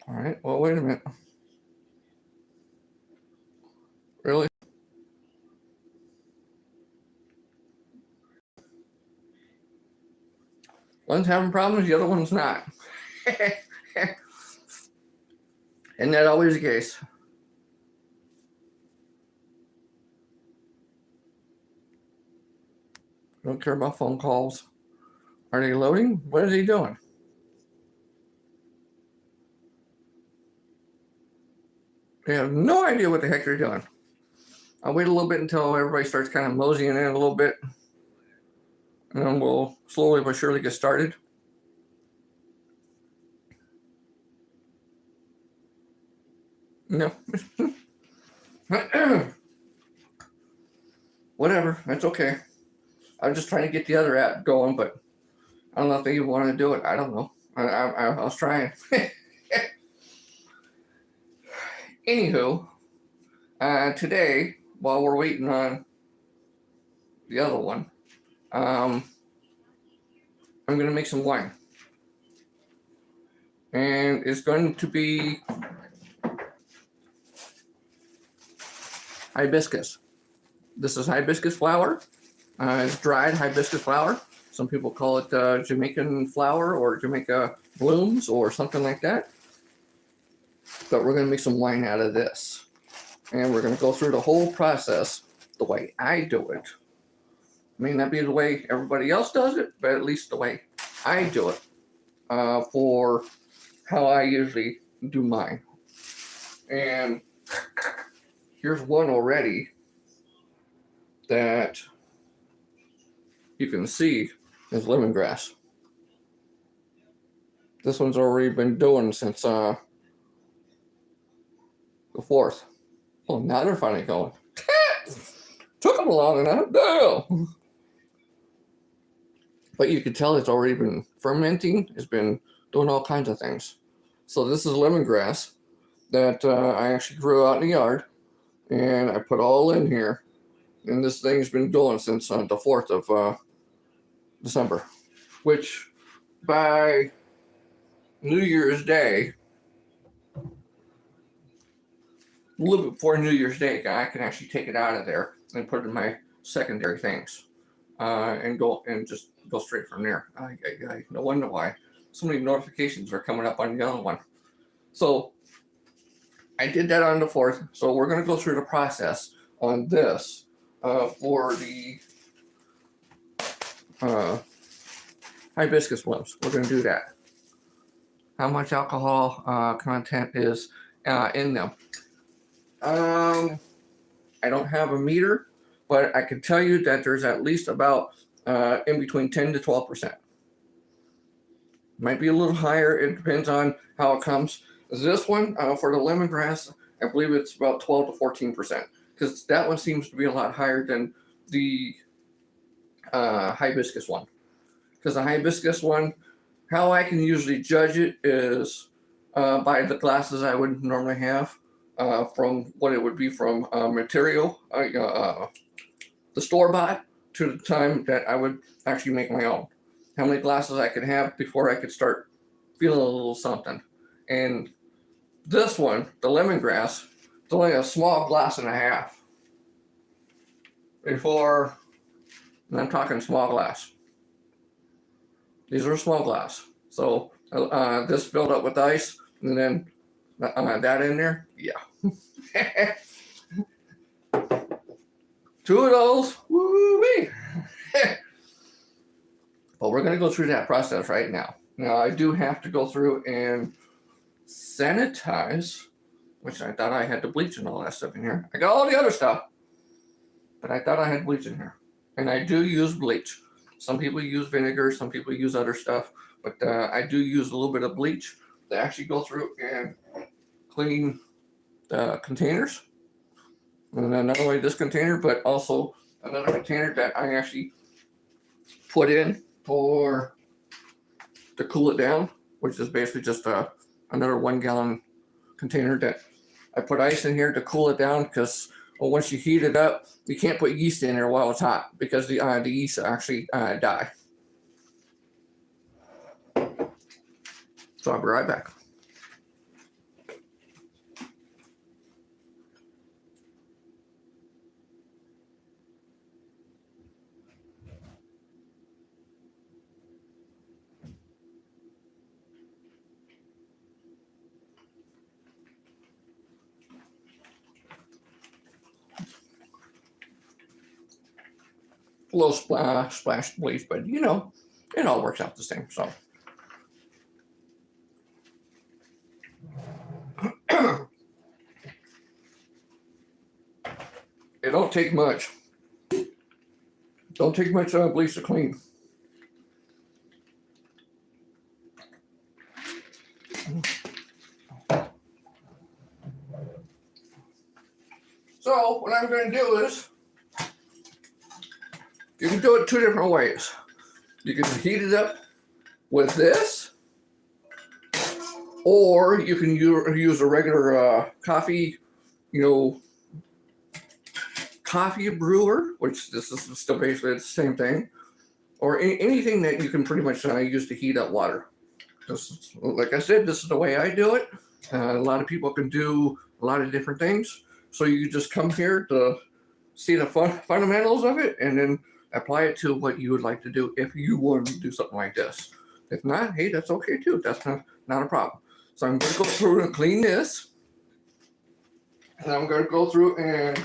All right, well, wait a minute. Really? One's having problems, the other one's not. Isn't that always the case? Don't care about phone calls. Are they loading? What are they doing? They have no idea what the heck they're doing. I'll wait a little bit until everybody starts kind of moseying in a little bit, and then we'll slowly but surely get started. No. Whatever, that's okay. I'm just trying to get the other app going, but I don't know if they even want to do it. I don't know. I was trying. Anywho, today, while we're waiting on the other one, I'm going to make some wine. And it's going to be hibiscus. This is hibiscus flower. It's dried hibiscus flower. Some people call it Jamaican flower or Jamaica blooms or something like that. But we're going to make some wine out of this. And we're going to go through the whole process the way I do it. May not be the way everybody else does it, but at least the way I do it for how I usually do mine. And here's one already that you can see is lemongrass. This one's already been doing since the 4th. Well, now they're finally going. Took them long enough. No. But you can tell it's already been fermenting. It's been doing all kinds of things. So this is lemongrass that I actually grew out in the yard. And I put all in here. And this thing's been going since the 4th of December. Which by New Year's Day, a little bit before New Year's Day, I can actually take it out of there and put it in my secondary things, and just go straight from there. I no wonder why so many notifications are coming up on the other one. So I did that on the 4th. So we're going to go through the process on this for the hibiscus blooms. We're going to do that. How much alcohol content is in them? I don't have a meter, but I can tell you that there's at least about in between 10 to 12%. Might be a little higher. It depends on how it comes. This one for the lemongrass, I believe it's about 12 to 14%, because that one seems to be a lot higher than the hibiscus one. Because the hibiscus one, how I can usually judge it is by the glasses I would normally have from what it would be from material, the store-bought, to the time that I would actually make my own. How many glasses I could have before I could start feeling a little something. And this one, the lemongrass, it's only a small glass and a half. Before, and I'm talking small glass. These are small glass. So this filled up with ice, and then that in there, yeah. 2 of those, woo-wee. But we're going to go through that process right now. Now, I do have to go through and sanitize, which I thought I had the bleach and all that stuff in here. I got all the other stuff, but I thought I had bleach in here. And I do use bleach. Some people use vinegar, some people use other stuff, but I do use a little bit of bleach to actually go through and clean the containers. And then not only this container, but also another container that I actually put in to cool it down, which is basically just another 1 gallon container that I put ice in here to cool it down, because once you heat it up, you can't put yeast in there while it's hot, because the yeast actually die. So I'll be right back. a little splash bleach, but you know, it all works out the same. So it don't take much. Don't take much bleach to clean. So what I'm going to do is, you can do it two different ways. You can heat it up with this, or you can use a regular coffee, you know, coffee brewer, which this is still basically the same thing, or anything that you can pretty much use to heat up water. This, like I said, this is the way I do it. A lot of people can do a lot of different things. So you just come here to see the fundamentals of it and then apply it to what you would like to do if you want to do something like this. If not, hey, that's okay too. That's not a problem. So I'm going to go through and clean this. And I'm going to go through and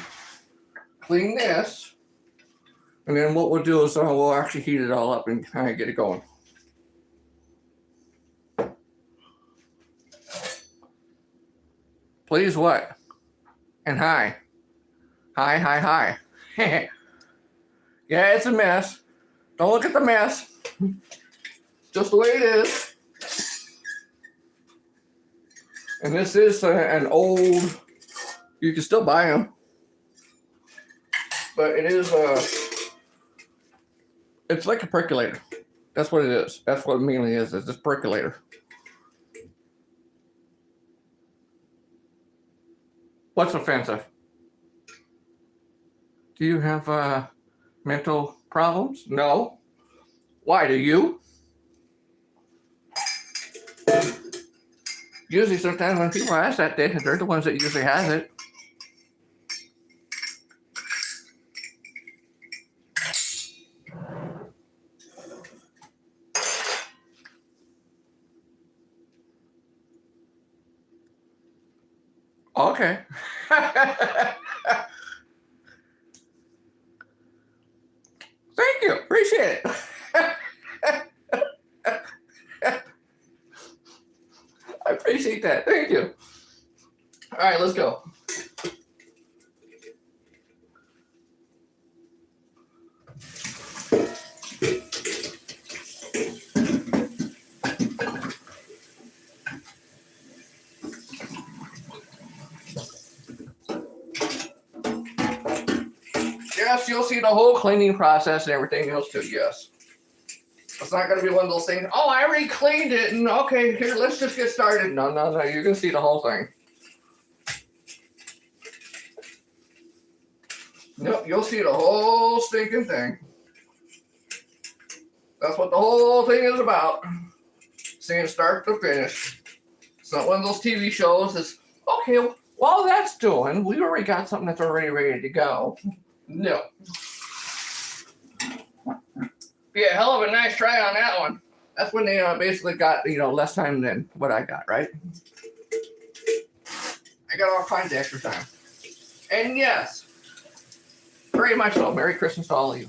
clean this. And then what we'll do is we'll actually heat it all up and kind of get it going. Please what? And hi. Hi. Yeah, it's a mess. Don't look at the mess. Just the way it is. And this is an old, you can still buy them. But it is it's like a percolator. That's what it is. That's what it mainly is this percolator. What's offensive? Do you have mental problems? No. Why, do you? Usually sometimes when people ask that, they're the ones that usually has it. Okay. Thank you. Appreciate it. I appreciate that. Thank you. All right, let's go. Yes, you'll see the whole cleaning process and everything else too, yes. It's not going to be one of those things, oh, I already cleaned it, and okay, here, let's just get started. No, you're going to see the whole thing. Nope, you'll see the whole stinking thing. That's what the whole thing is about. Seeing start to finish. It's not one of those TV shows that's, okay, while that's doing, we already got something that's already ready to go. No. Yeah, hell of a nice try on that one. That's when they basically got, less time than what I got, right? I got all kinds of extra time. And yes, very much so. Merry Christmas to all of you.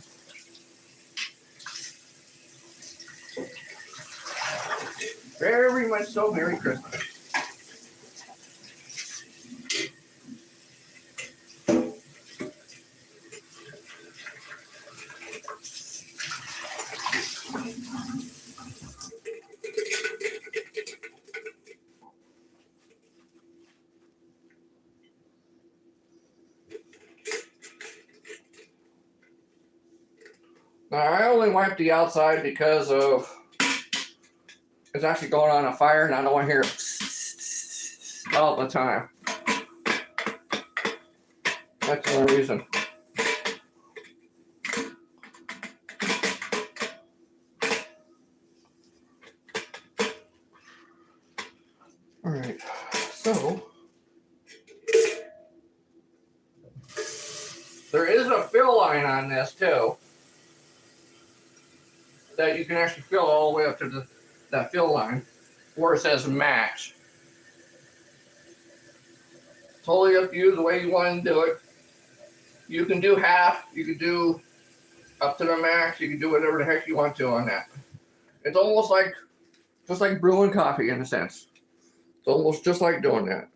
Very much so. Merry Christmas. Now, I only wiped the outside because of it's actually going on a fire, and I don't want to hear it all the time. That's the only reason. All right, so there is a fill line on this too, that you can actually fill all the way up to that fill line where it says max. Totally up to you the way you want to do it. You can do half, you can do up to the max. You can do whatever the heck you want to on that. It's almost like just like brewing coffee in a sense. It's almost just like doing that.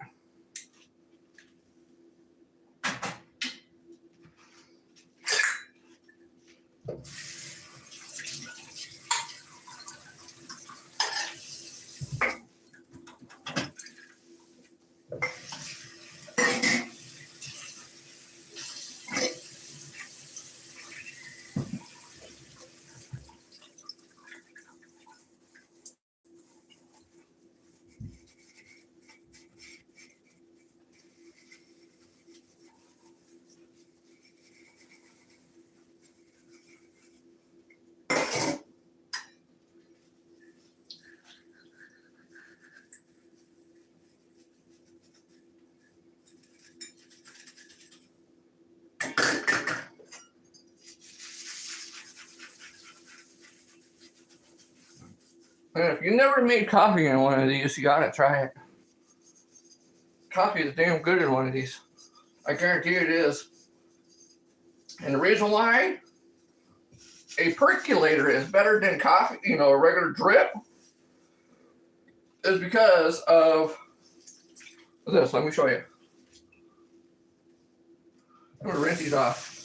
And if you never made coffee in one of these, you gotta try it. Coffee is damn good in one of these. I guarantee it is. And the reason why a percolator is better than coffee, a regular drip, is because of this. Let me show you. I'm gonna rinse these off.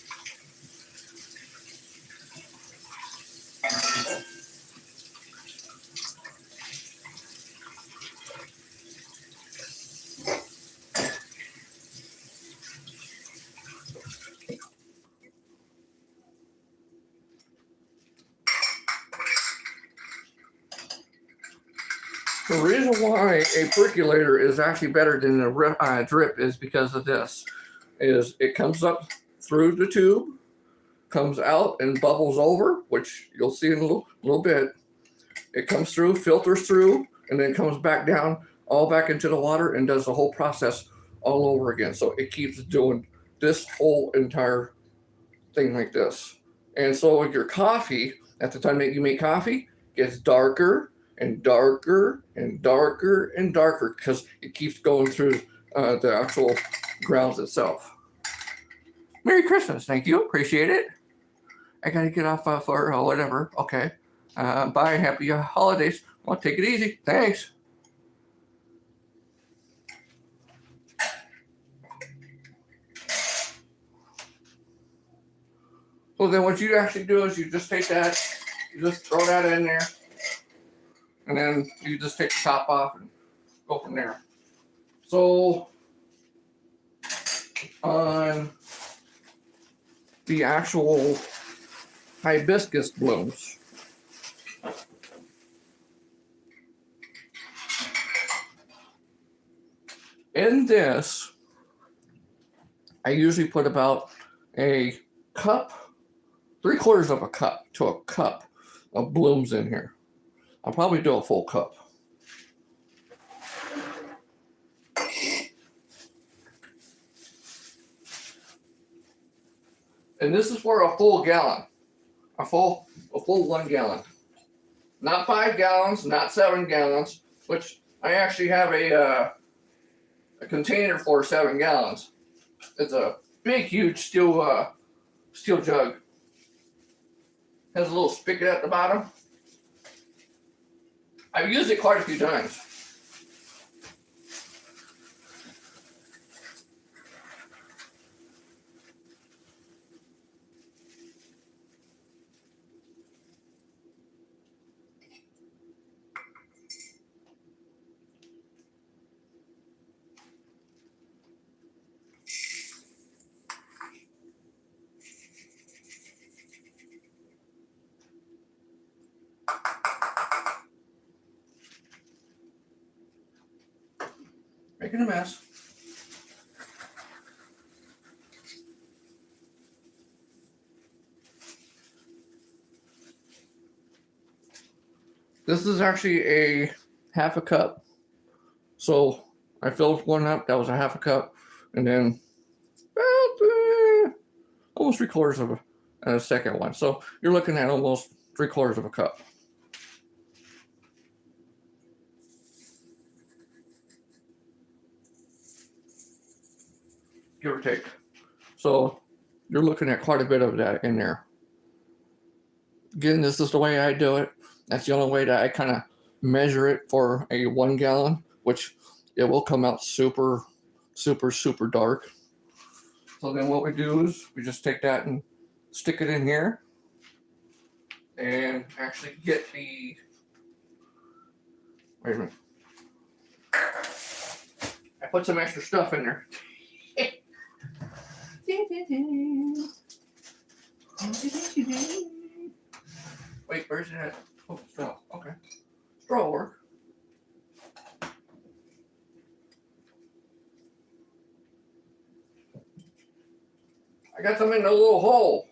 The reason why a percolator is actually better than a drip is because of this. It comes up through the tube, comes out and bubbles over, which you'll see in a little bit. It comes through, filters through, and then comes back down, all back into the water, and does the whole process all over again. So it keeps doing this whole entire thing like this. And so your coffee, at the time that you make coffee, gets darker and darker and darker and darker because it keeps going through the actual grounds itself. Merry Christmas. Thank you. Appreciate it. I got to get off for whatever. Okay. Bye. Happy holidays. Well, take it easy. Thanks. So then what you actually do is you just take that, you just throw that in there, and then you just take the top off and go from there. So on the actual hibiscus blooms, in this, I usually put about a cup, 3/4 of a cup to a cup of blooms in here. I'll probably do a full cup. And this is for a full gallon, a full 1 gallon. Not 5 gallons, not 7 gallons, which I actually have a container for 7 gallons. It's a big, huge steel jug. Has a little spigot at the bottom. I've used it quite a few times. Making a mess. This is actually a half a cup. So I filled one up, that was a half a cup, and then almost 3/4 of a second one. So you're looking at almost 3/4 of a cup. Give or take. So you're looking at quite a bit of that in there. Again, this is the way I do it. That's the only way that I kind of measure it for a 1 gallon, which it will come out super, super, super dark. So then what we do is we just take that and stick it in here and actually get the, wait a minute. I put some extra stuff in there. Wait, where's it at? Oh, straw. Okay. Straw will work. I got some in the little hole.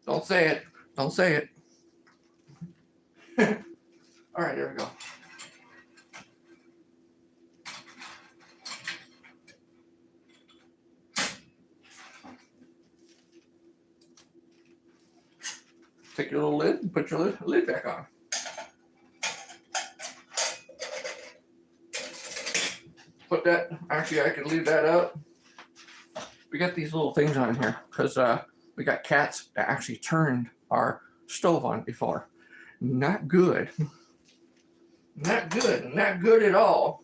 Don't say it. Don't say it. All right, there we go. Take your little lid and put your lid back on. Put that, actually I could leave that up. We got these little things on here because we got cats that actually turned our stove on before. Not good. Not good. Not good at all.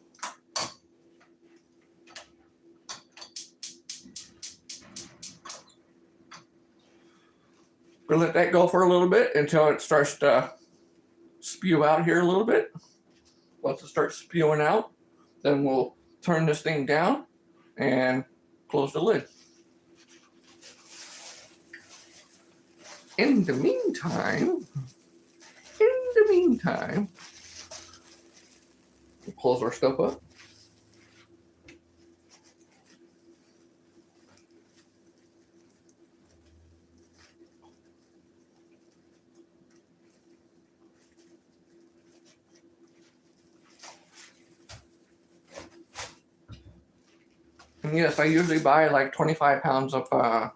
We'll let that go for a little bit until it starts to spew out here a little bit. Once it starts spewing out, then we'll turn this thing down and close the lid. In the meantime, we'll close our stuff up. And yes, I usually buy like 25 pounds of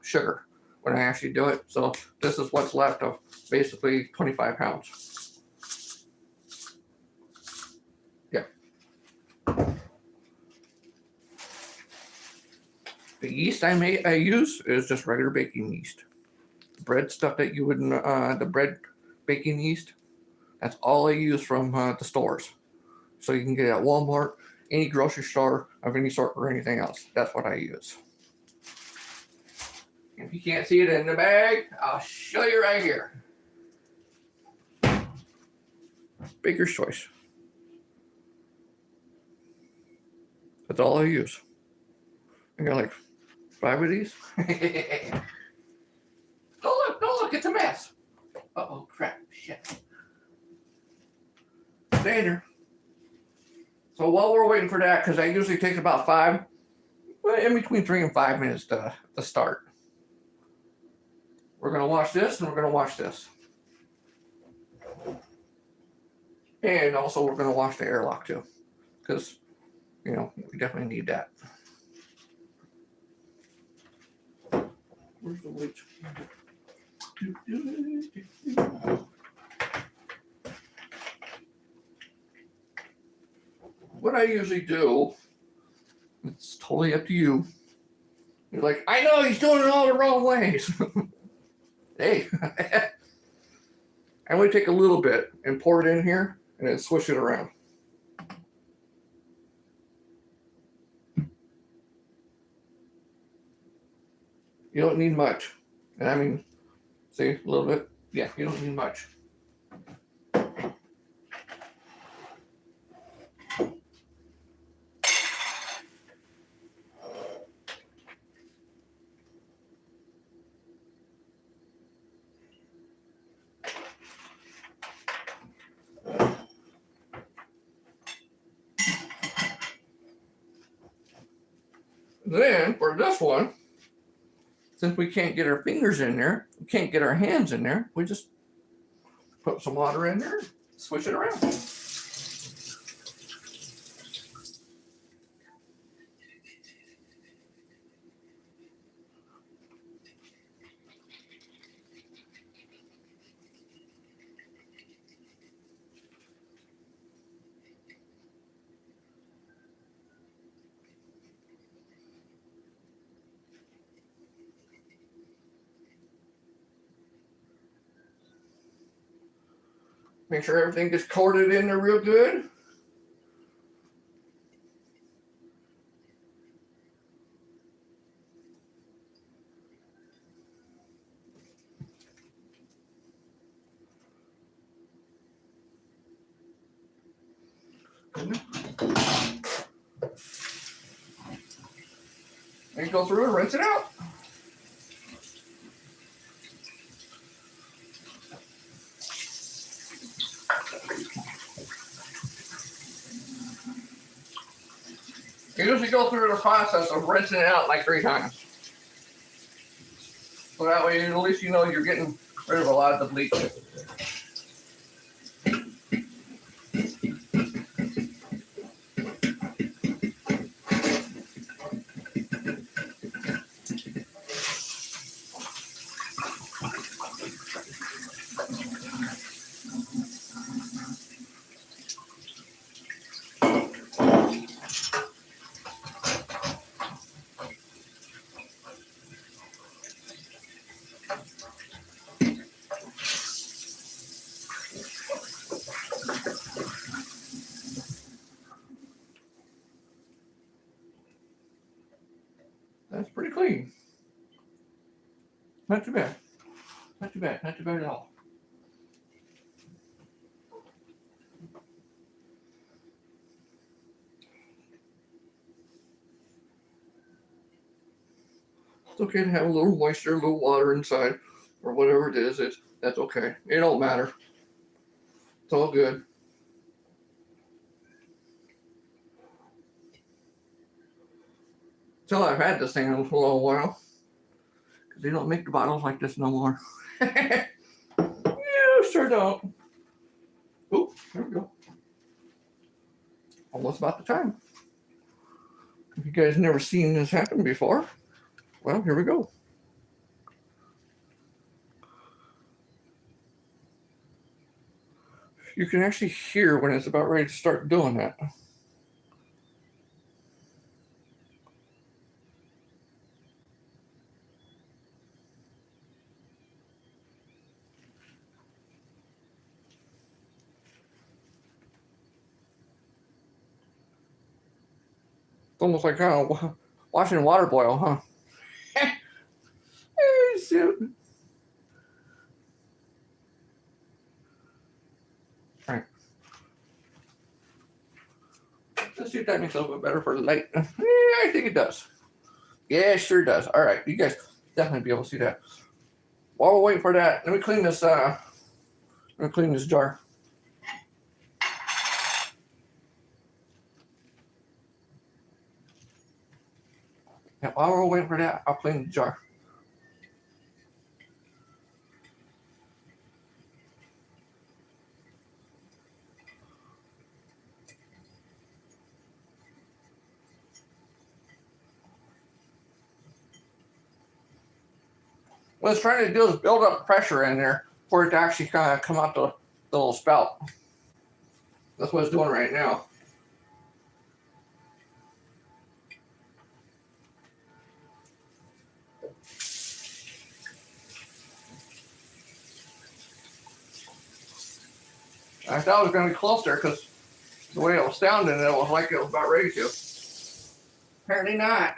sugar when I actually do it. So this is what's left of basically 25 pounds. Yeah. The yeast I use is just regular baking yeast. The bread stuff that you would, the bread baking yeast, that's all I use from the stores. So you can get it at Walmart, any grocery store of any sort or anything else. That's what I use. If you can't see it in the bag, I'll show you right here. Baker's Choice. That's all I use. I got like 5 of these. Don't look, it's a mess. Uh-oh, crap, shit. Stay there. So while we're waiting for that, because that usually takes about 5, in between 3 and 5 minutes to start. We're going to wash this and we're going to wash this. And also we're going to wash the airlock too. Because, you know, we definitely need that. Where's the bleach? What I usually do, it's totally up to you. You're like, I know he's doing it all the wrong ways. Hey, I'm going to take a little bit and pour it in here and then swish it around. You don't need much. And I mean, see, a little bit. Yeah, you don't need much. Then for this one, since we can't get our fingers in there, we can't get our hands in there, we just put some water in there, swish it around. Make sure everything gets coated in there real good. And go through and rinse it out. You usually go through the process of rinsing it out like 3 times. So that way at least you know you're getting rid of a lot of the bleach. That's pretty clean. Not too bad. Not too bad. Not too bad at all. It's okay to have a little moisture, a little water inside, or whatever it is. That's okay. It don't matter. It's all good. So I've had this thing a little while because they don't make the bottles like this no more. You sure don't. Oh, there we go. Almost about the time. If you guys never seen this happen before, well, here we go. You can actually hear when it's about ready to start doing that. It's almost like watching water boil, huh? Shoot. All right. Let's see if that makes it a little bit better for the light. Yeah, I think it does. Yeah, it sure does. All right, you guys definitely be able to see that. While we're waiting for that, let me clean this. Let me clean this jar. Yeah, while we're waiting for that, I'll clean the jar. What it's trying to do is build up pressure in there for it to actually kind of come out the little spout. That's what it's doing right now. I thought it was going to be closer because the way it was sounding, it was like it was about ready to. Apparently not.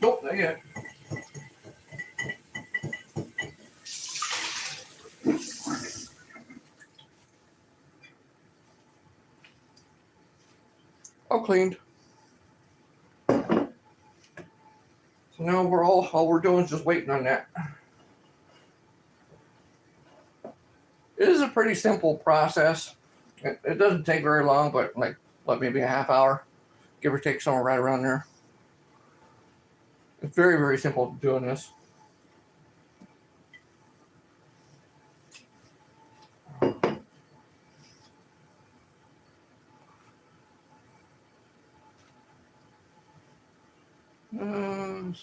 Nope, not yet. All cleaned. So now all we're doing is just waiting on that. It is a pretty simple process. It doesn't take very long, but like maybe a half hour, give or take, somewhere right around there. It's very, very simple doing this. You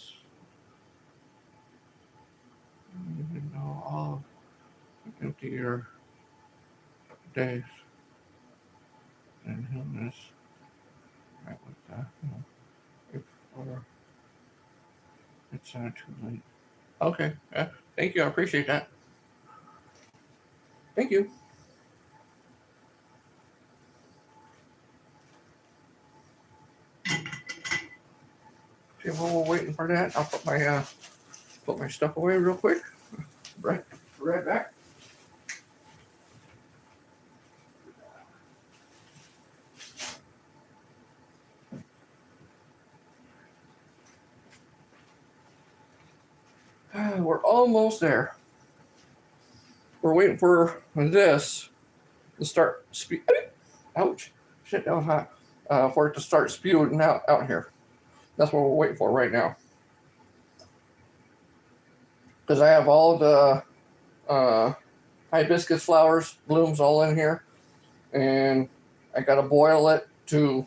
know, all empty your days and illness. Right with that. Before it's too late. Okay. Thank you. I appreciate that. Thank you. Okay, while we're waiting for that, I'll put my stuff away real quick. Right back. We're almost there. We're waiting for this to start ouch. Shit, that was hot. For it to start spewing out here. That's what we're waiting for right now. Because I have all the hibiscus flowers, blooms all in here. And I got to boil it to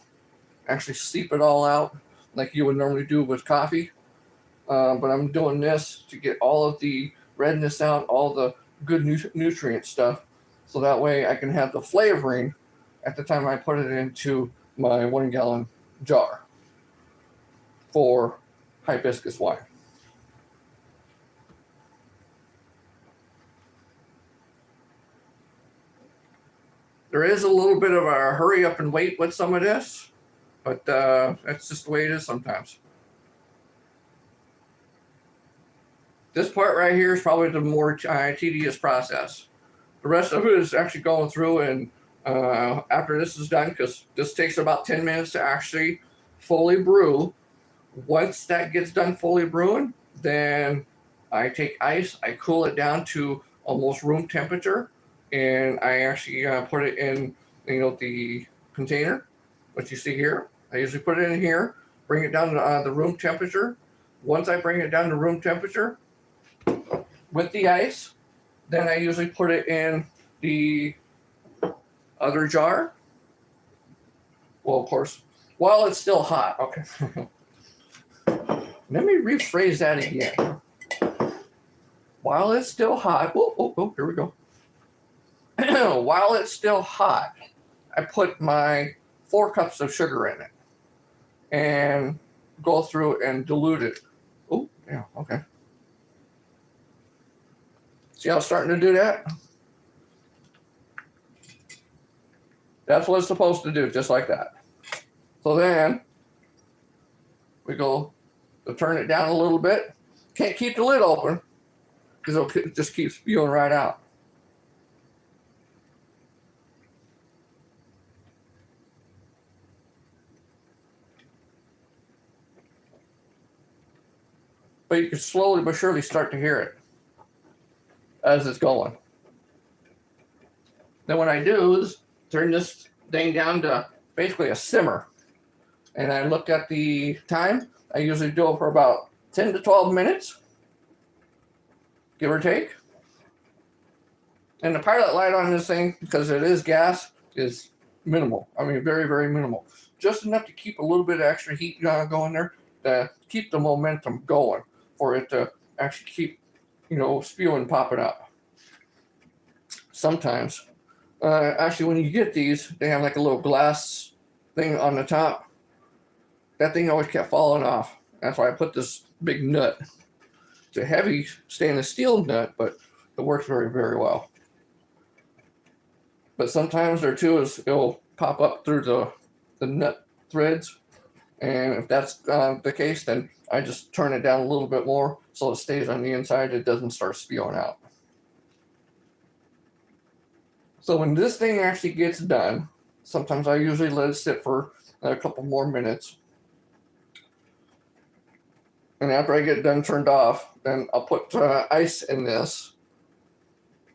actually steep it all out like you would normally do with coffee. But I'm doing this to get all of the redness out, all the good nutrient stuff. So that way I can have the flavoring at the time I put it into my 1 gallon jar for hibiscus wine. There is a little bit of a hurry up and wait with some of this, but that's just the way it is sometimes. This part right here is probably the more tedious process. The rest of it is actually going through and after this is done, because this takes about 10 minutes to actually fully brew. Once that gets done fully brewing, then I take ice, I cool it down to almost room temperature, and I actually put it in, the container, what you see here. I usually put it in here, bring it down to the room temperature. Once I bring it down to room temperature with the ice, then I usually put it in the other jar. Well, of course, while it's still hot. Okay. Let me rephrase that again. While it's still hot. Oh, here we go. While it's still hot, I put my 4 cups of sugar in it and go through and dilute it. Oh, yeah, okay. See how it's starting to do that? That's what it's supposed to do, just like that. So then we go to turn it down a little bit. Can't keep the lid open because it'll just keep spewing right out. But you can slowly but surely start to hear it as it's going. Then what I do is turn this thing down to basically a simmer. And I look at the time. I usually do it for about 10 to 12 minutes, give or take. And the pilot light on this thing, because it is gas, is minimal. I mean, very, very minimal. Just enough to keep a little bit of extra heat going there to keep the momentum going for it to actually keep, spewing, popping up. Sometimes, actually, when you get these, they have like a little glass thing on the top. That thing always kept falling off. That's why I put this big nut. It's a heavy stainless steel nut, but it works very, very well. But sometimes there too is it'll pop up through the nut threads. And if that's the case, then I just turn it down a little bit more so it stays on the inside. It doesn't start spewing out. So when this thing actually gets done, sometimes I usually let it sit for a couple more minutes. And after I get done turned off, then I'll put ice in this.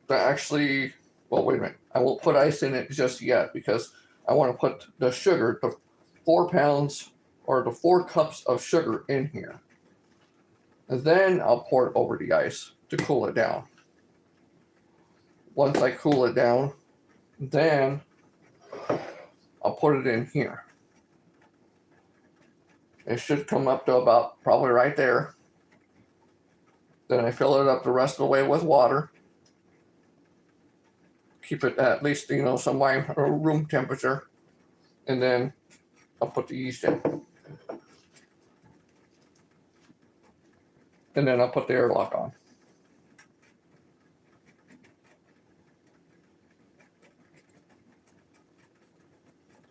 Well, wait a minute. I won't put ice in it just yet because I want to put the sugar, the 4 pounds or the 4 cups of sugar in here. And then I'll pour it over the ice to cool it down. Once I cool it down, then I'll put it in here. It should come up to about probably right there. Then I fill it up the rest of the way with water. Keep it at least, somewhere room temperature. And then I'll put the yeast in. And then I'll put the airlock on.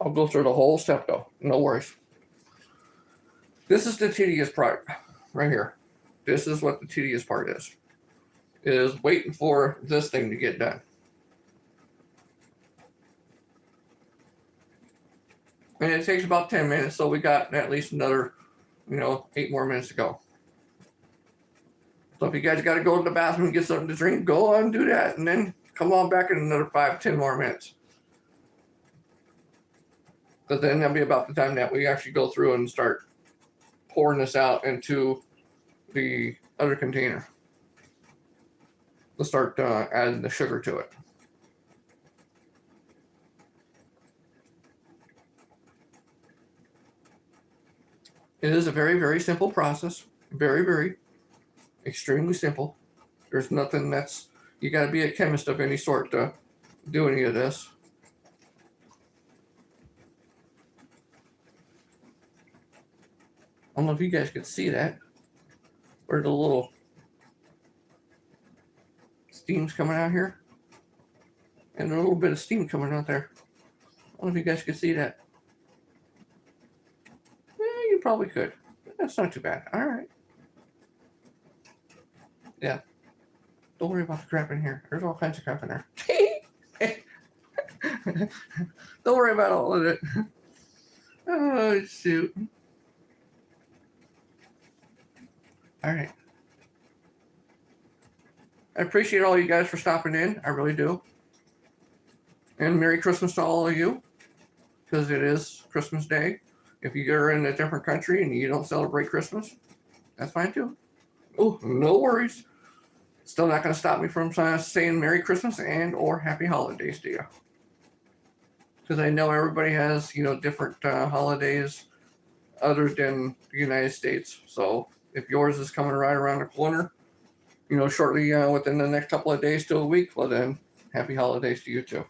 I'll go through the whole step though, no worries. This is the tedious part right here. This is what the tedious part is waiting for this thing to get done. And it takes about 10 minutes, so we got at least another, 8 more minutes to go. So if you guys got to go to the bathroom and get something to drink, go on and do that, and then come on back in another 5-10 more minutes. Because then that'll be about the time that we actually go through and start pouring this out into the other container. We'll start adding the sugar to it. It is a very, very simple process. Very, very extremely simple. There's nothing that's, you got to be a chemist of any sort to do any of this. I don't know if you guys could see that. Where the little steam's coming out here. And a little bit of steam coming out there. I don't know if you guys could see that. You probably could. That's not too bad. All right. Yeah. Don't worry about the crap in here. There's all kinds of crap in there. Don't worry about all of it. Oh, shoot. All right. I appreciate all you guys for stopping in. I really do. And Merry Christmas to all of you, because it is Christmas Day. If you're in a different country and you don't celebrate Christmas, that's fine too. Oh, no worries. Still not going to stop me from saying Merry Christmas and or Happy Holidays to you. Because I know everybody has, different holidays other than the United States. So if yours is coming right around the corner, shortly within the next couple of days to a week, well then, Happy Holidays to you too.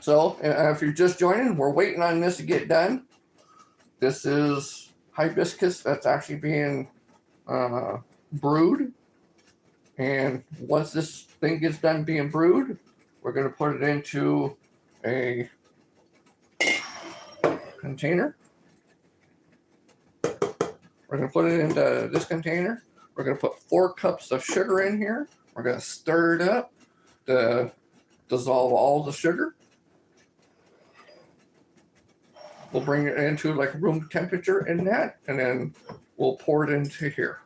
So if you're just joining, we're waiting on this to get done. This is hibiscus that's actually being brewed. And once this thing gets done being brewed, we're going to put it into a container. We're going to put it into this container. We're going to put 4 cups of sugar in here. We're going to stir it up to dissolve all the sugar. We'll bring it into like room temperature in that, and then we'll pour it into here.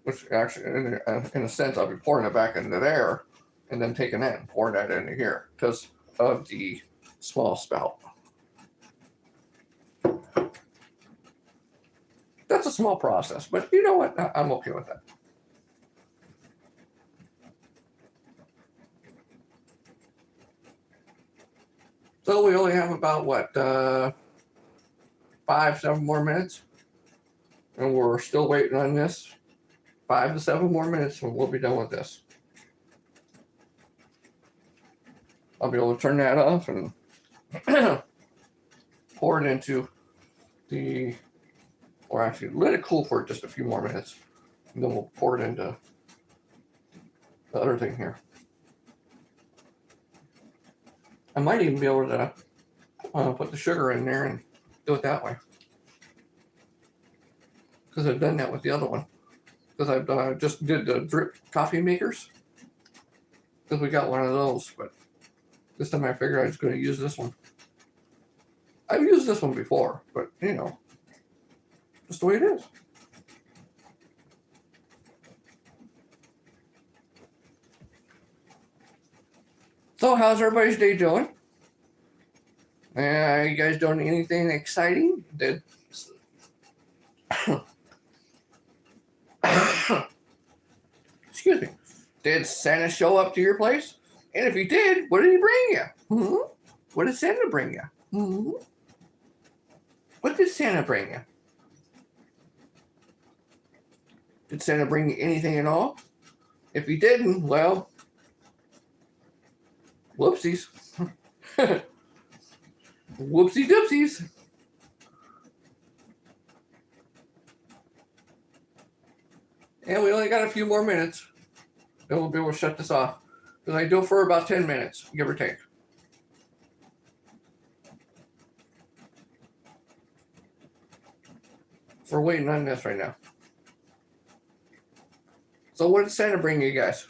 Which actually, in a sense, I'll be pouring it back into there, and then taking that and pouring that into here because of the small spout. That's a small process, but you know what? I'm okay with that. So we only have about, 5-7 more minutes. And we're still waiting on this. 5 to 7 more minutes and we'll be done with this. I'll be able to turn that off and pour it into the, or actually let it cool for just a few more minutes. And then we'll pour it into the other thing here. I might even be able to put the sugar in there and do it that way. Because I've done that with the other one. Because I've just did the drip coffee makers. Because we got one of those, but this time I figured I was going to use this one. I've used this one before, but just the way it is. So how's everybody's day doing? You guys doing anything exciting? Excuse me. Did Santa show up to your place? And if he did, what did he bring you? What did Santa bring you? Mm-hmm. What did Santa bring you? Did Santa bring you anything at all? If he didn't, well, whoopsies. Whoopsie doopsies. And we only got a few more minutes. Then we'll be able to shut this off. Because I do it for about 10 minutes, give or take. We're waiting on this right now. So what did Santa bring you guys?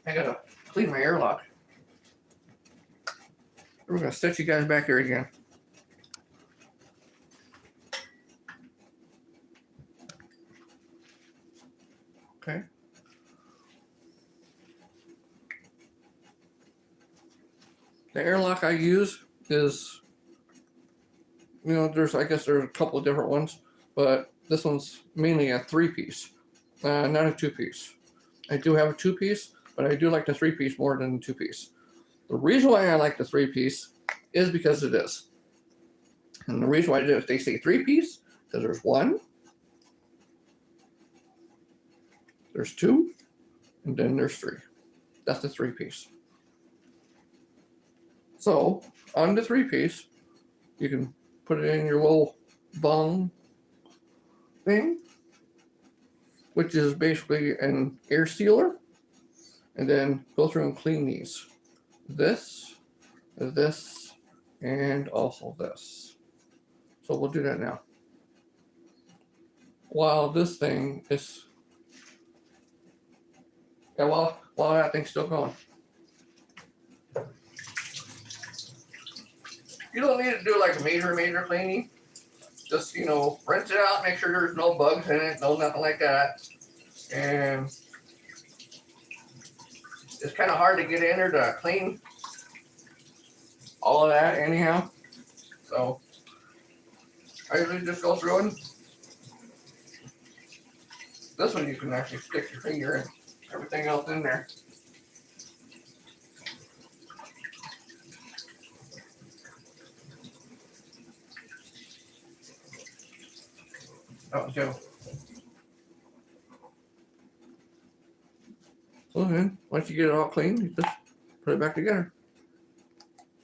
I gotta clean my airlock. We're gonna set you guys back here again. Okay. The airlock I use is, I guess there's a couple of different ones, but this one's mainly a 3-piece, not a 2-piece. I do have a 2-piece, but I do like the 3-piece more than the 2-piece. The reason why I like the 3-piece is because it is. And the reason why they say 3-piece, because there's 1, there's 2, and then there's 3. That's the 3-piece. So on the 3-piece, you can put it in your little bung thing, which is basically an air sealer, and then go through and clean these. This, and also this. So we'll do that now. While this thing is, while that thing's still going. You don't need to do like a major cleaning. Just, rinse it out, make sure there's no bugs in it, no nothing like that. And it's kind of hard to get in there to clean all of that anyhow. So I usually just go through and this one you can actually stick your finger and everything else in there. So then, once you get it all clean, you just put it back together.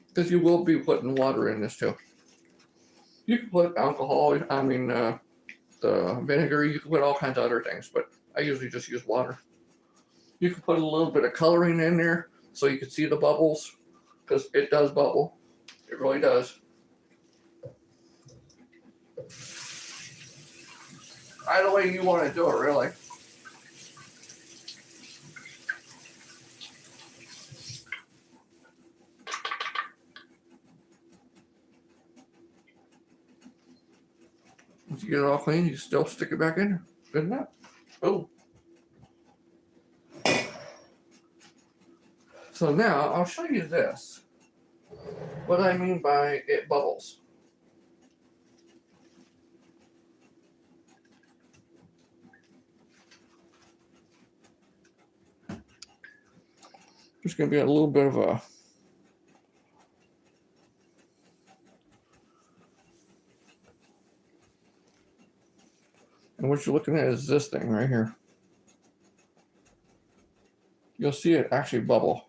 Because you will be putting water in this too. You can put alcohol, the vinegar, you can put all kinds of other things, but I usually just use water. You can put a little bit of coloring in there so you can see the bubbles, because it does bubble. It really does. Either way you want to do it, really. Once you get it all clean, you still stick it back in there. Good enough. Oh. So now I'll show you this. What I mean by it bubbles. There's going to be a little bit of a and what you're looking at is this thing right here. You'll see it actually bubble.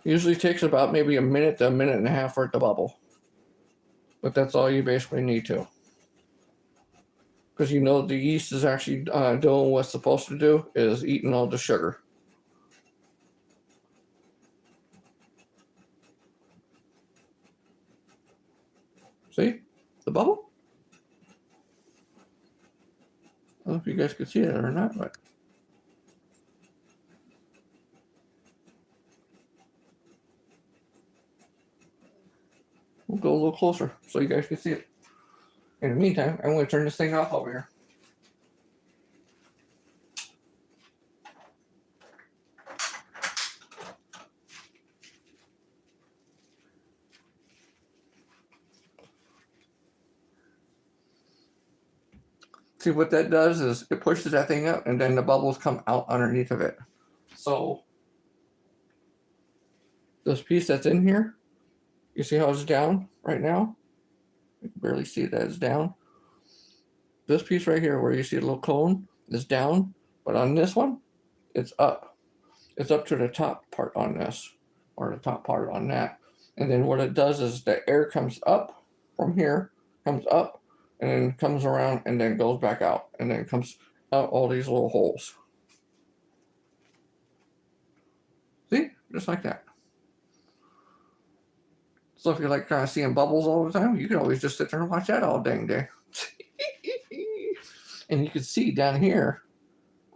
Usually takes about maybe a minute to a minute and a half for it to bubble. But that's all you basically need to. Because the yeast is actually doing what's supposed to do, is eating all the sugar. See the bubble? I don't know if you guys can see it or not, but we'll go a little closer so you guys can see it. In the meantime, I'm going to turn this thing off over here. See what that does is it pushes that thing up and then the bubbles come out underneath of it. So this piece that's in here, you see how it's down right now? You can barely see that it's down. This piece right here where you see a little cone is down, but on this one, it's up. It's up to the top part on this, or the top part on that. And then what it does is the air comes up from here, comes up, and then comes around and then goes back out, and then comes out all these little holes. See? Just like that. So if you like kind of seeing bubbles all the time, you can always just sit there and watch that all dang day. And you can see down here,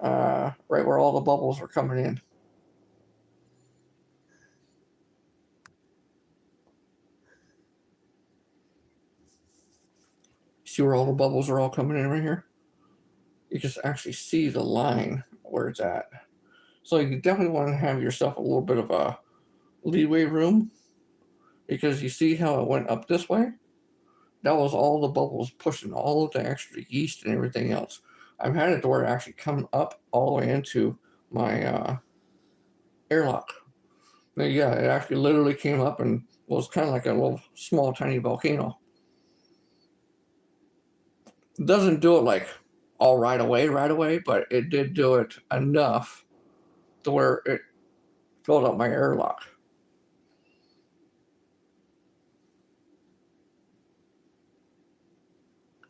right where all the bubbles are coming in. See where all the bubbles are all coming in right here? You can actually see the line where it's at. So you definitely want to have yourself a little bit of a leeway room, because you see how it went up this way? That was all the bubbles pushing all of the extra yeast and everything else. I've had it to where it actually come up all the way into my airlock. Now, yeah, it actually literally came up and was kind of like a little small tiny volcano. It doesn't do it like all right away, but it did do it enough to where it filled up my airlock.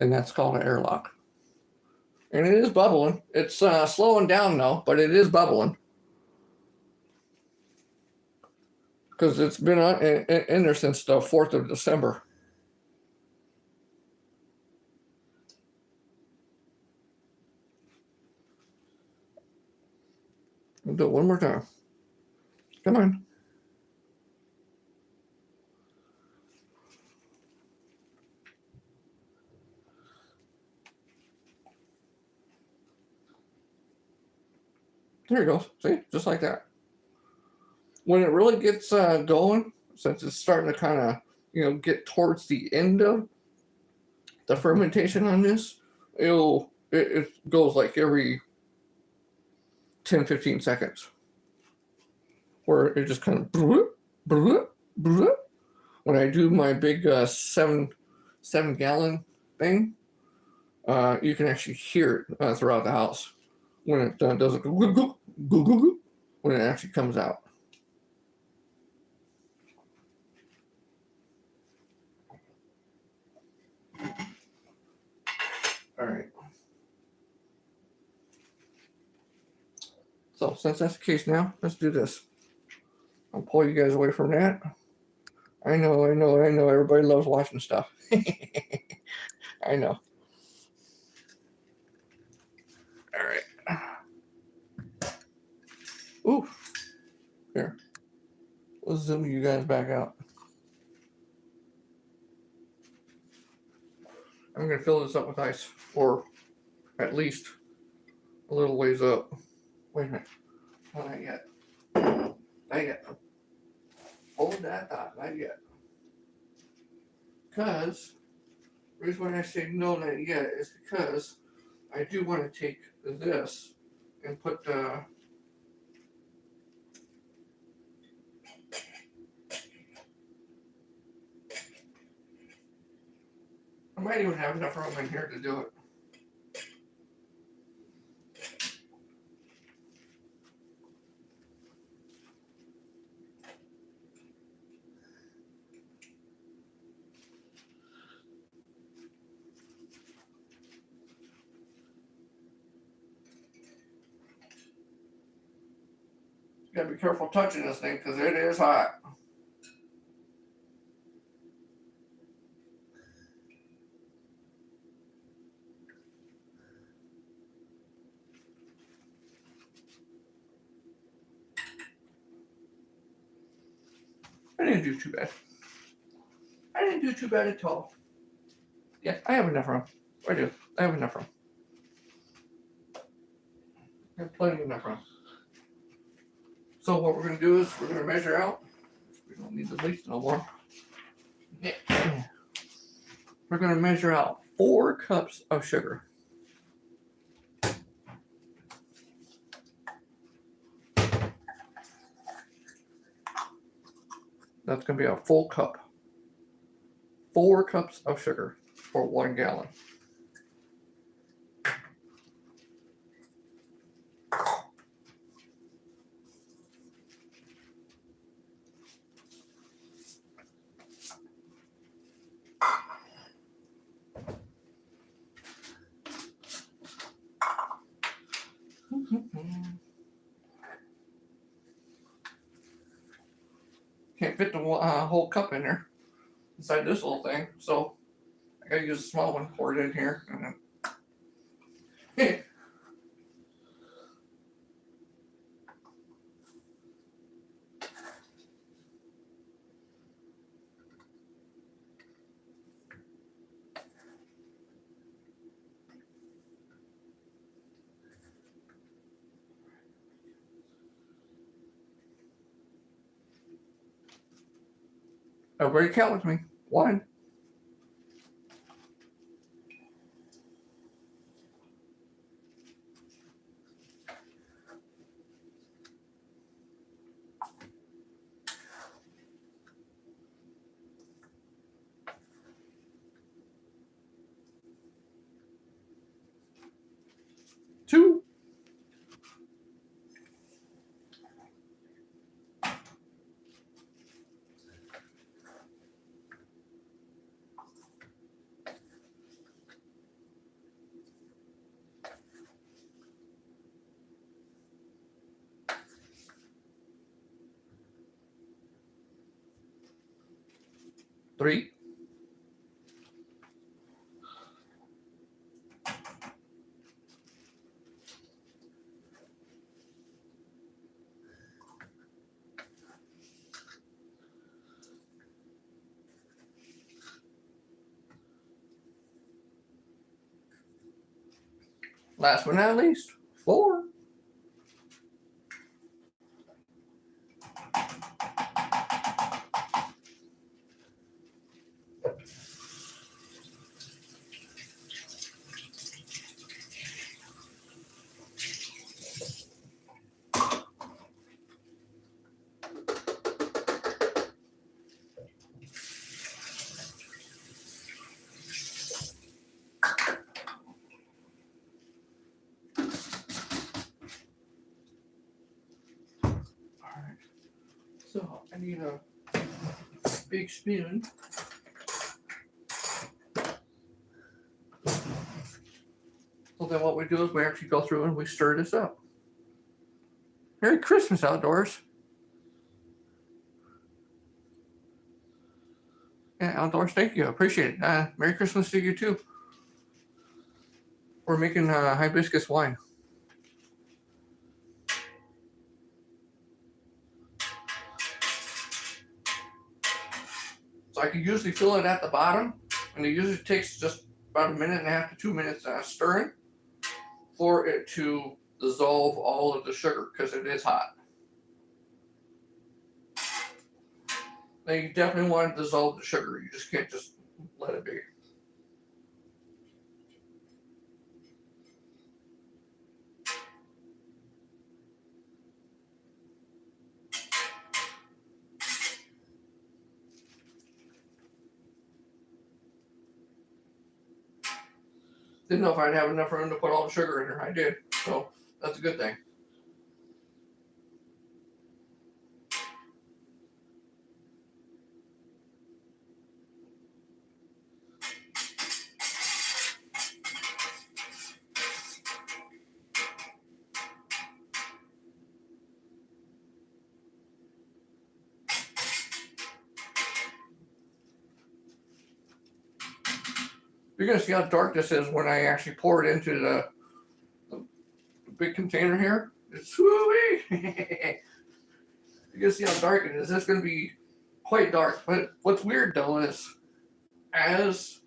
And that's called an airlock. And it is bubbling. It's slowing down though, but it is bubbling. Because it's been in there since the 4th of December. We'll do it one more time. Come on. There it goes. See? Just like that. When it really gets going, since it's starting to kind of, get towards the end of the fermentation on this, it goes like every 10, 15 seconds. Where it just kind of bloop, bloop, bloop. When I do my big 7-gallon thing, you can actually hear it throughout the house when it does it go, go, go, go, go, go, when it actually comes out. All right. So since that's the case now, let's do this. I'll pull you guys away from that. I know. Everybody loves watching stuff. I know. All right. Ooh. Here. Let's zoom you guys back out. I'm going to fill this up with ice, or at least a little ways up. Wait a minute. Not yet. Not yet. Hold that thought. Not yet. Because the reason why I say no, not yet, is because I do want to take this and put I might even have enough room in here to do it. You gotta be careful touching this thing because it is hot. I didn't do too bad. I didn't do too bad at all. Yeah, I have enough room. I do. I have enough room. I have plenty enough room. So what we're going to do is we're going to measure out. We don't need the bleach no more. Yeah. We're going to measure out 4 cups of sugar. That's going to be a full cup. 4 cups of sugar for 1 gallon. Can't fit the whole cup in there inside this little thing, so I gotta use a small one, pour it in here, and then everybody count with me. 1, 2, 3, 'Last but not least, 4. Alright, so I need a big spoon. So then what we do is we actually go through and we stir this up. Merry Christmas, Outdoors. Yeah, Outdoors, thank you. I appreciate it. Merry Christmas to you too. We're making hibiscus wine. So I can usually fill it at the bottom, and it usually takes just about 1.5 to 2 minutes stirring for it to dissolve all of the sugar because it is hot. Now you definitely want to dissolve the sugar. You just can't just let it be. Didn't know if I'd have enough room to put all the sugar in there. I did, so that's a good thing. You're going to see how dark this is when I actually pour it into the big container here. It's swoopy. You're going to see how dark it is. It's going to be quite dark. But what's weird though is as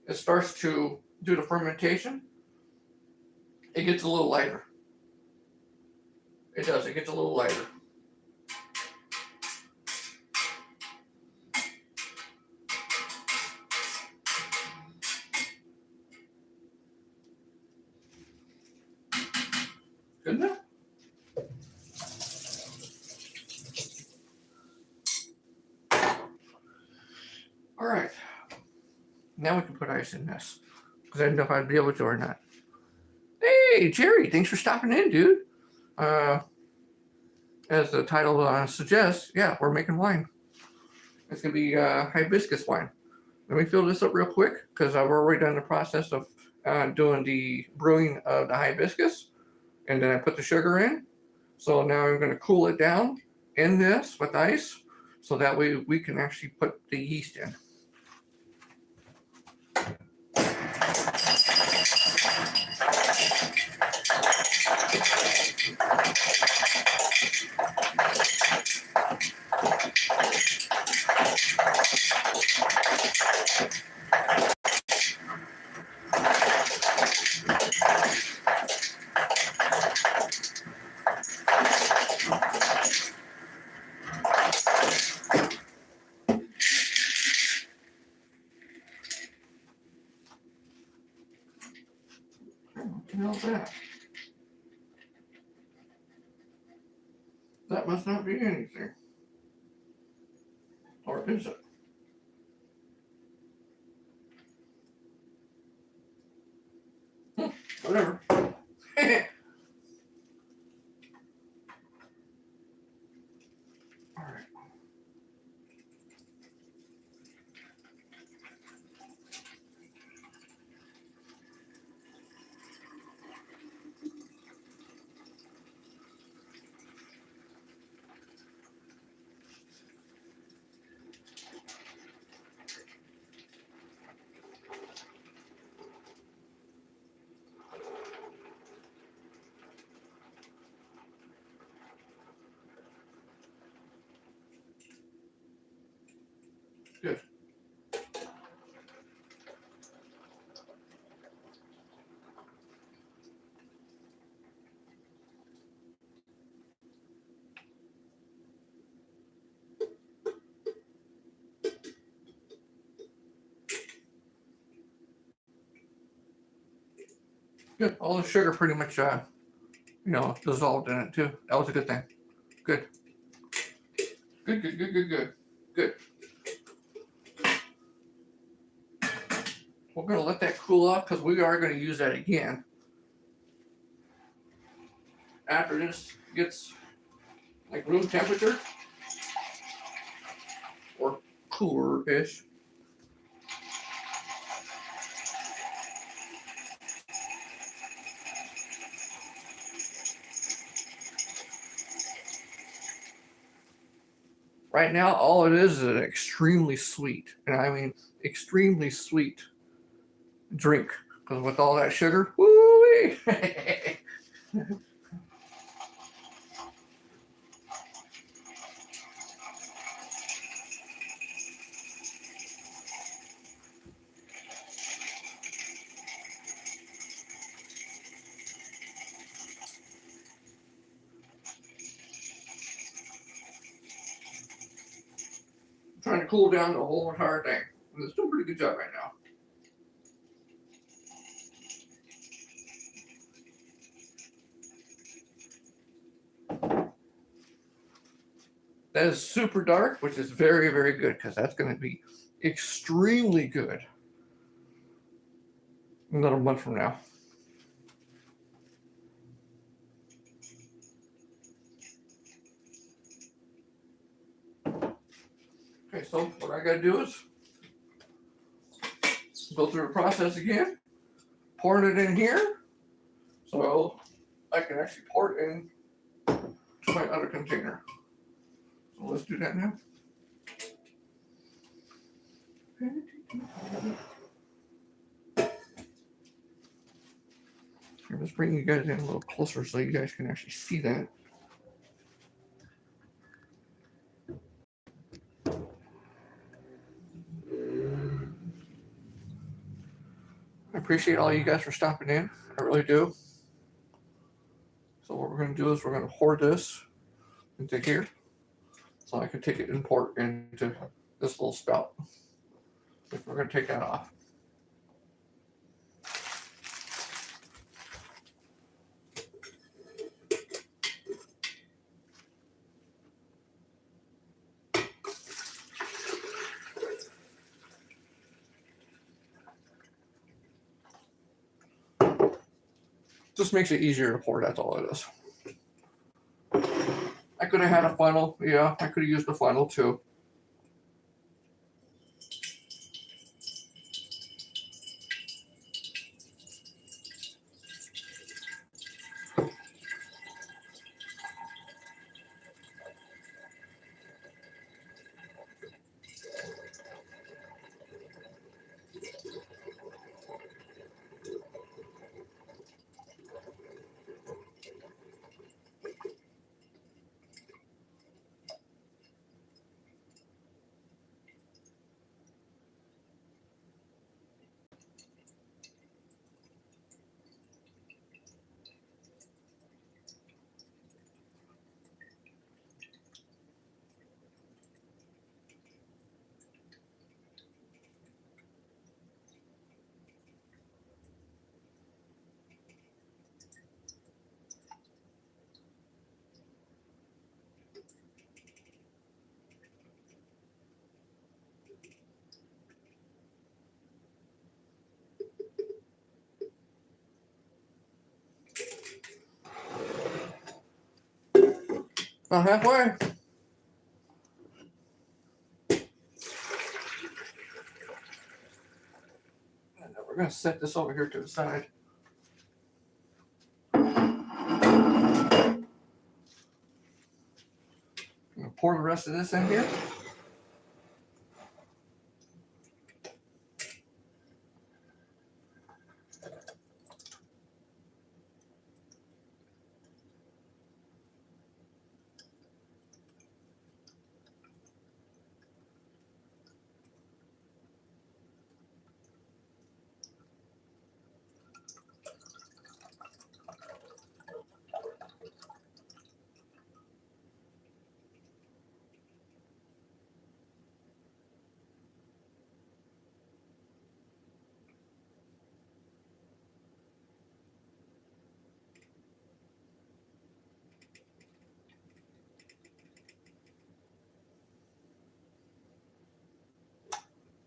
it starts to do the fermentation, it gets a little lighter. It does. It gets a little lighter. Good enough? Now we can put ice in this because I didn't know if I'd be able to or not. Hey, Jerry, thanks for stopping in, dude. As the title suggests, yeah, we're making wine. It's going to be hibiscus wine. Let me fill this up real quick because I've already done the process of doing the brewing of the hibiscus. And then I put the sugar in. So now I'm going to cool it down in this with ice. So that way we can actually put the yeast in. What the hell's that? That must not be anything. Or is it? Whatever. All right. Good. Good. All the sugar pretty much, dissolved in it too. That was a good thing. Good. Good. We're going to let that cool off because we are going to use that again. After this gets like room temperature or cooler-ish. Right now, all it is an extremely sweet, and I mean extremely sweet drink. Because with all that sugar, woo-wee! Trying to cool down the whole entire thing. And it's doing a pretty good job right now. That is super dark, which is very, very good because that's going to be extremely good another month from now. Okay, so what I got to do is go through the process again, pouring it in here, so I can actually pour it in to my other container. So let's do that now. Here, let's bring you guys in a little closer so you guys can actually see that. I appreciate all you guys for stopping in. I really do. So what we're going to do is we're going to pour this into here so I can take it and pour it into this little spout. We're going to take that off. Just makes it easier to pour, that's all it is. I could have had a funnel, yeah, I could have used a funnel too. About halfway. And then we're going to set this over here to the side. I'm going to pour the rest of this in here.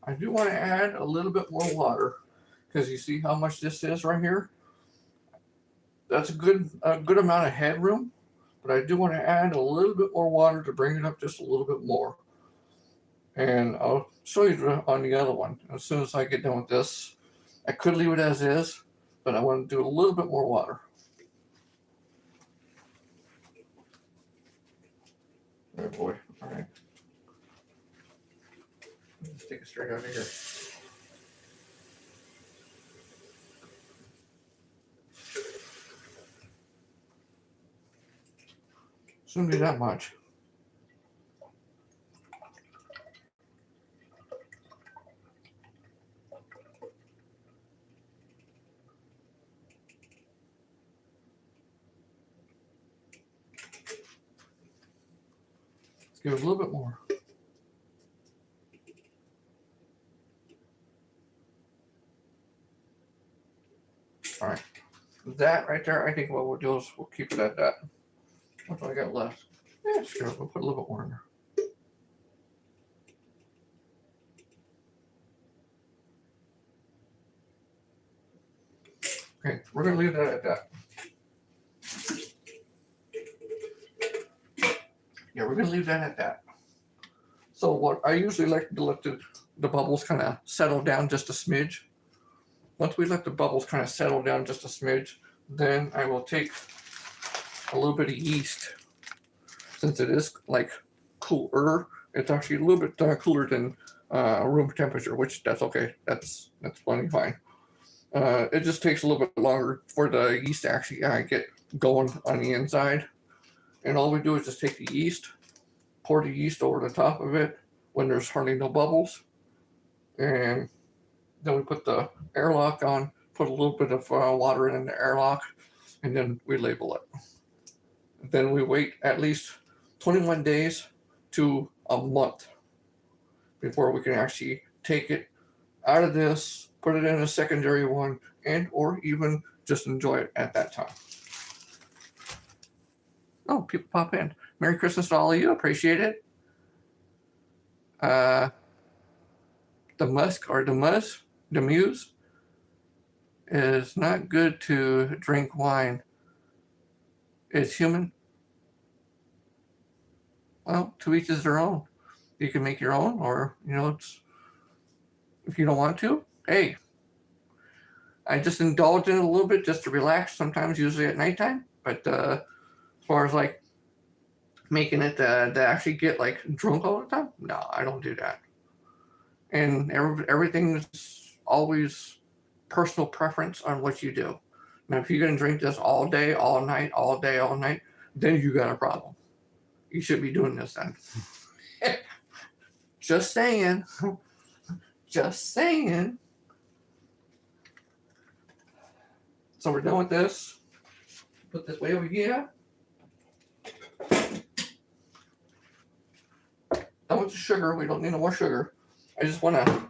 I do want to add a little bit more water because you see how much this is right here. That's a good amount of headroom, but I do want to add a little bit more water to bring it up just a little bit more. And I'll show you on the other one as soon as I get done with this. I could leave it as is, but I want to do a little bit more water. Oh boy, all right. Let's take it straight out of here. Shouldn't be that much. Let's give it a little bit more. All right, that right there, I think what we'll do is we'll keep it at that. What do I got left? Yeah, sure, we'll put a little bit more in there. Okay, we're gonna leave that at that. Yeah, we're gonna leave that at that. So what I usually like to let the bubbles kind of settle down just a smidge. Once we let the bubbles kind of settle down just a smidge, then I will take a little bit of yeast. Since it is like cooler, it's actually a little bit cooler than room temperature, which that's okay. That's plenty fine. It just takes a little bit longer for the yeast to actually get going on the inside. And all we do is just take the yeast, pour the yeast over the top of it when there's hardly no bubbles, and then we put the airlock on, put a little bit of water in the airlock, and then we label it. Then we wait at least 21 days to a month before we can actually take it out of this, put it in a secondary one, and or even just enjoy it at that time. Oh, people pop in. Merry Christmas to all of you. Appreciate it. The Musk or the Muse. is not good to drink wine. It's human. Well, to each is their own. You can make your own, or it's, if you don't want to, hey, I just indulge in it a little bit just to relax. Sometimes, usually at nighttime. But as far as like making it to actually get like drunk all the time, no, I don't do that. And everything is always personal preference on what you do. Now, if you're gonna drink this all day, all night, all day, all night, then you got a problem. You should be doing this then. Just saying. Just saying. So we're done with this. Put this way over here. Done with the sugar. We don't need no more sugar. I just want to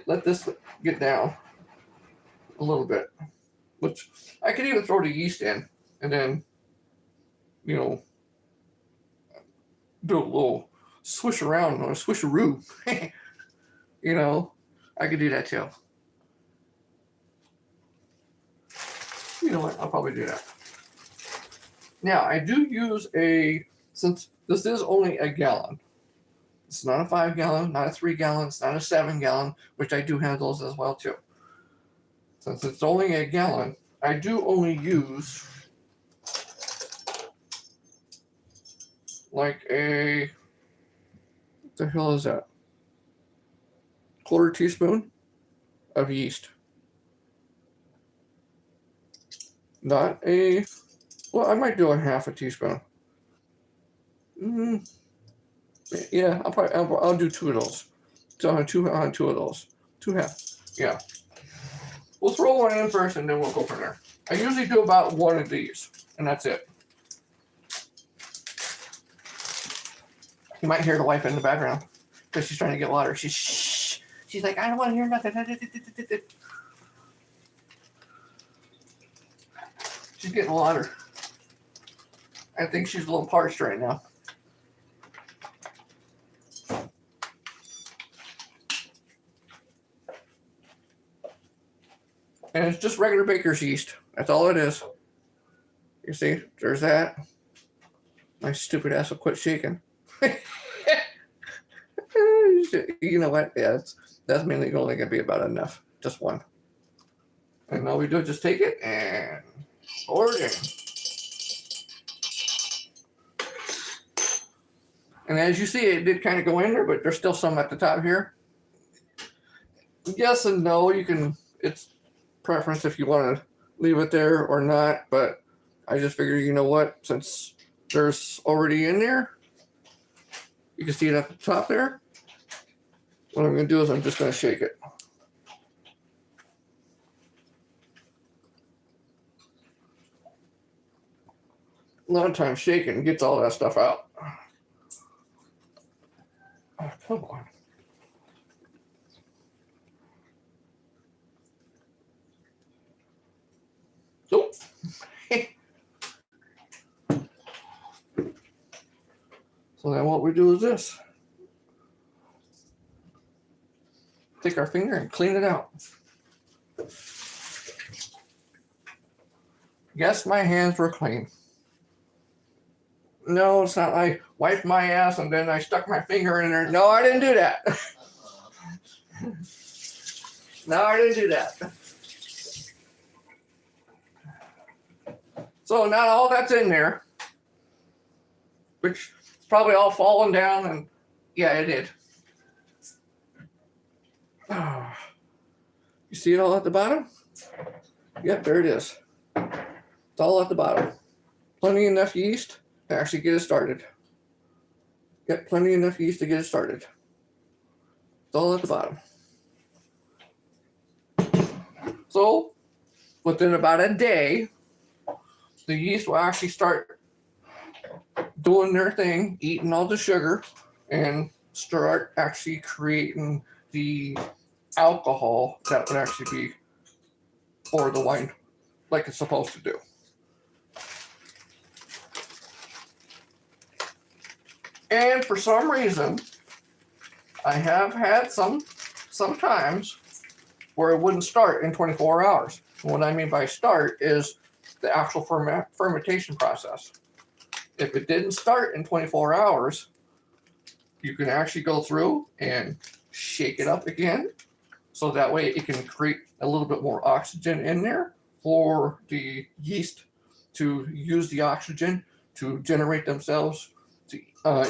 let this get down a little bit. Which I could even throw the yeast in and then, do a little swish around or swisheroo. I could do that too. You know what? I'll probably do that. Now, I do use since this is only a gallon. It's not a 5 gallon, not a 3 gallon, it's not a 7 gallon, which I do have those as well too. Since it's only a gallon, I do only use like what the hell is that? 1/4 teaspoon of yeast. Not well, I might do a 1/2 teaspoon. Yeah, I'll do 2 of those. So on two of those. 2/2. Yeah. We'll throw one in first and then we'll go from there. I usually do about 1 of these, and that's it. You might hear the wife in the background because she's trying to get water. She's like, I don't want to hear nothing. She's getting water. I think she's a little parched right now. And it's just regular baker's yeast. That's all it is. You see, there's that. My stupid ass will quit shaking. You know what? Yeah, that's mainly only going to be about enough. Just 1. And all we do is just take it and pour it in. And as you see, it did kind of go in there, but there's still some at the top here. Yes and no. You can, it's preference if you want to leave it there or not, but I just figured, you know what, since there's already in there, you can see it at the top there. What I'm going to do is I'm just going to shake it. A lot of times shaking gets all that stuff out. Oh, come on. Nope. So then what we do is this. Take our finger and clean it out. Yes, my hands were clean. No, it's not like wiped my ass and then I stuck my finger in there. No, I didn't do that. No, I didn't do that. So now all that's in there, which is probably all falling down, and yeah, it did. You see it all at the bottom? Yep, there it is. It's all at the bottom. Plenty enough yeast to actually get it started. Yep, plenty enough yeast to get it started. It's all at the bottom. So, within about a day, the yeast will actually start doing their thing, eating all the sugar, and start actually creating the alcohol that would actually be for the wine like it's supposed to do. And for some reason, I have had sometimes where it wouldn't start in 24 hours. And what I mean by start is the actual fermentation process. If it didn't start in 24 hours, you can actually go through and shake it up again. So that way it can create a little bit more oxygen in there for the yeast to use the oxygen to generate themselves to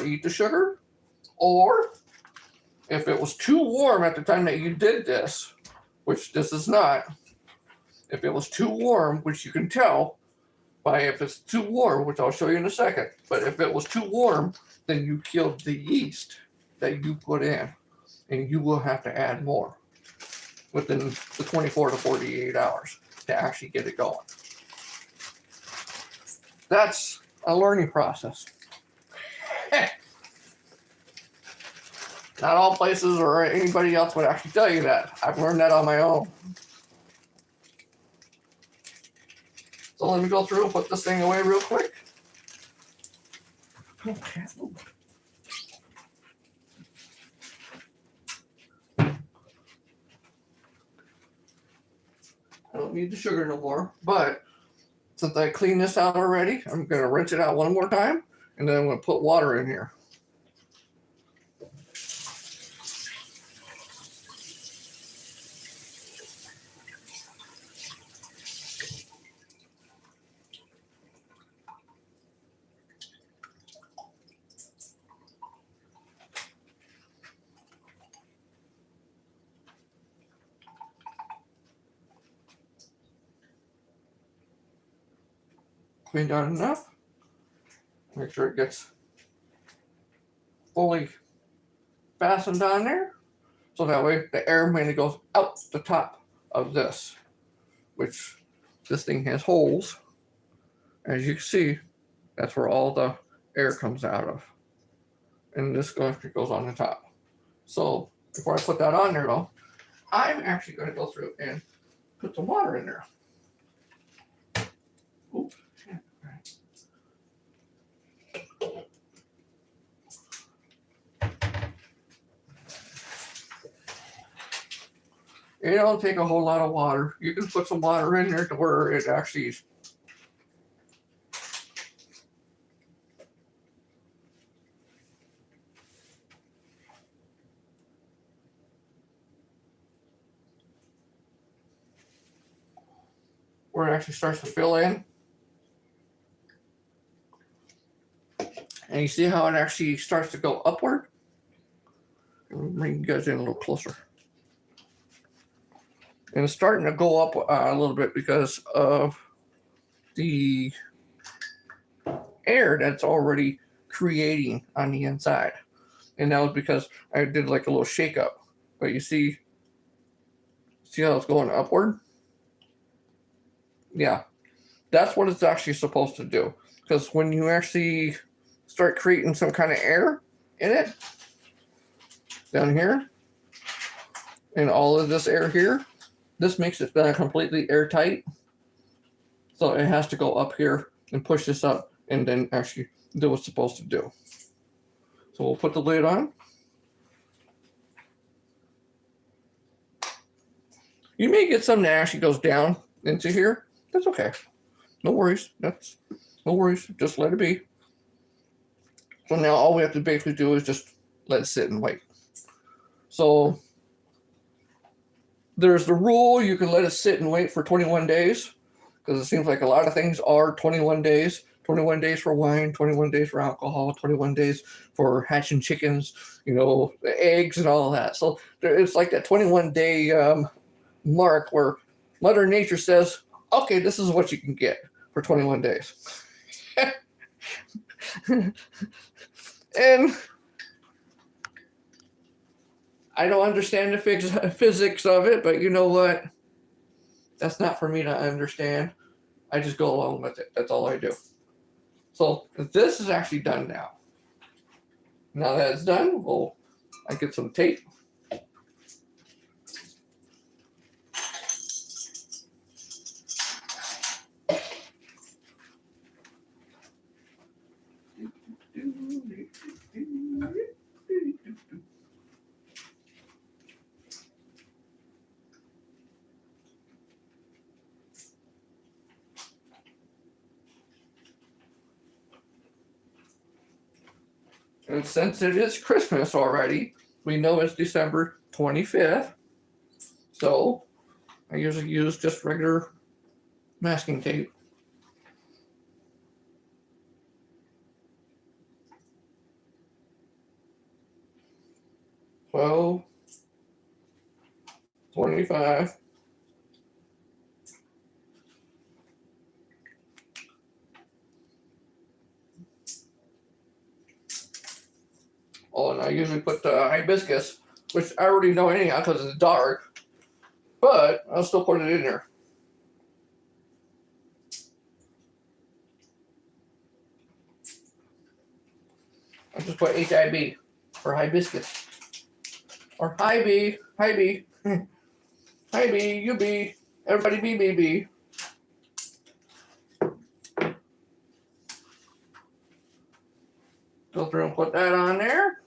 eat the sugar. Or if it was too warm at the time that you did this, which this is not, if it was too warm, which you can tell by if it's too warm, which I'll show you in a second, but if it was too warm, then you killed the yeast that you put in, and you will have to add more within the 24 to 48 hours to actually get it going. That's a learning process. Not all places or anybody else would actually tell you that. I've learned that on my own. So let me go through and put this thing away real quick. Okay. I don't need the sugar no more, but since I cleaned this out already, I'm going to rinse it out one more time, and then I'm going to put water in here. Cleaned out enough. Make sure it gets fully fastened on there. So that way the air mainly goes out the top of this, which this thing has holes. As you can see, that's where all the air comes out of. And this goes on the top. So before I put that on there though, I'm actually going to go through and put some water in there. Oops. It don't take a whole lot of water. You can put some water in there to where it actually starts to fill in. And you see how it actually starts to go upward? Let me bring you guys in a little closer. And it's starting to go up a little bit because of the air that's already creating on the inside. And that was because I did like a little shake up. But you see how it's going upward? Yeah, that's what it's actually supposed to do. Because when you actually start creating some kind of air in it, down here, and all of this air here, this makes it completely airtight. So it has to go up here and push this up and then actually do what it's supposed to do. So we'll put the lid on. You may get some that actually goes down into here. That's okay. No worries. No worries. Just let it be. So now all we have to basically do is just let it sit and wait. So there's the rule, you can let it sit and wait for 21 days, because it seems like a lot of things are 21 days. 21 days for wine, 21 days for alcohol, 21 days for hatching chickens, the eggs and all that. So it's like that 21-day mark where Mother Nature says, okay, this is what you can get for 21 days. And I don't understand the physics of it, but you know what? That's not for me to understand. I just go along with it. That's all I do. So this is actually done now. Now that it's done, I get some tape. And since it is Christmas already, we know it's December 25th. So I usually use just regular masking tape. Well, 25. Oh, and I usually put the hibiscus, which I already know anyhow because it's dark, but I'll still put it in there. I just put HIB for hibiscus. Or hi B, hi B, hi B, you B, everybody B, B, B. Go through and put that on there.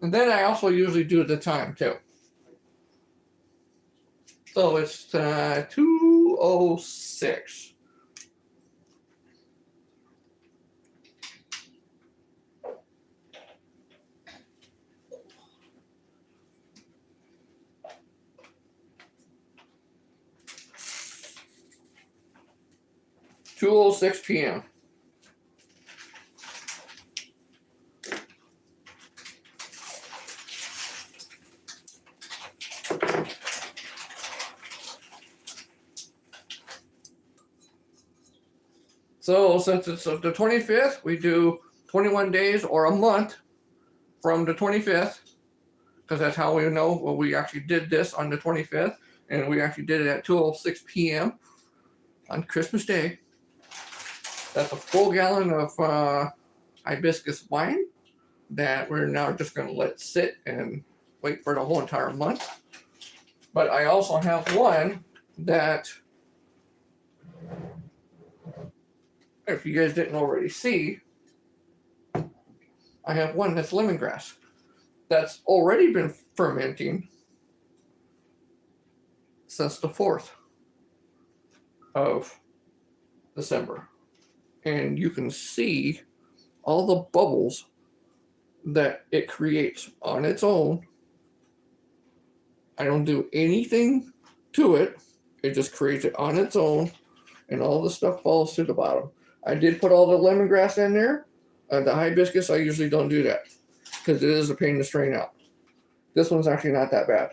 And then I also usually do the time too. So it's 2:06. p.m. So since it's the 25th, we do 21 days or a month from the 25th, because that's how we know well, we actually did this on the 25th, and we actually did it at 2:06 p.m. on Christmas Day. That's a full gallon of hibiscus wine that we're now just going to let sit and wait for the whole entire month. But I also have one that, if you guys didn't already see, I have one that's lemongrass that's already been fermenting since the 4th of December. And you can see all the bubbles that it creates on its own. I don't do anything to it. It just creates it on its own, and all the stuff falls to the bottom. I did put all the lemongrass in there. The hibiscus, I usually don't do that because it is a pain to strain out. This one's actually not that bad.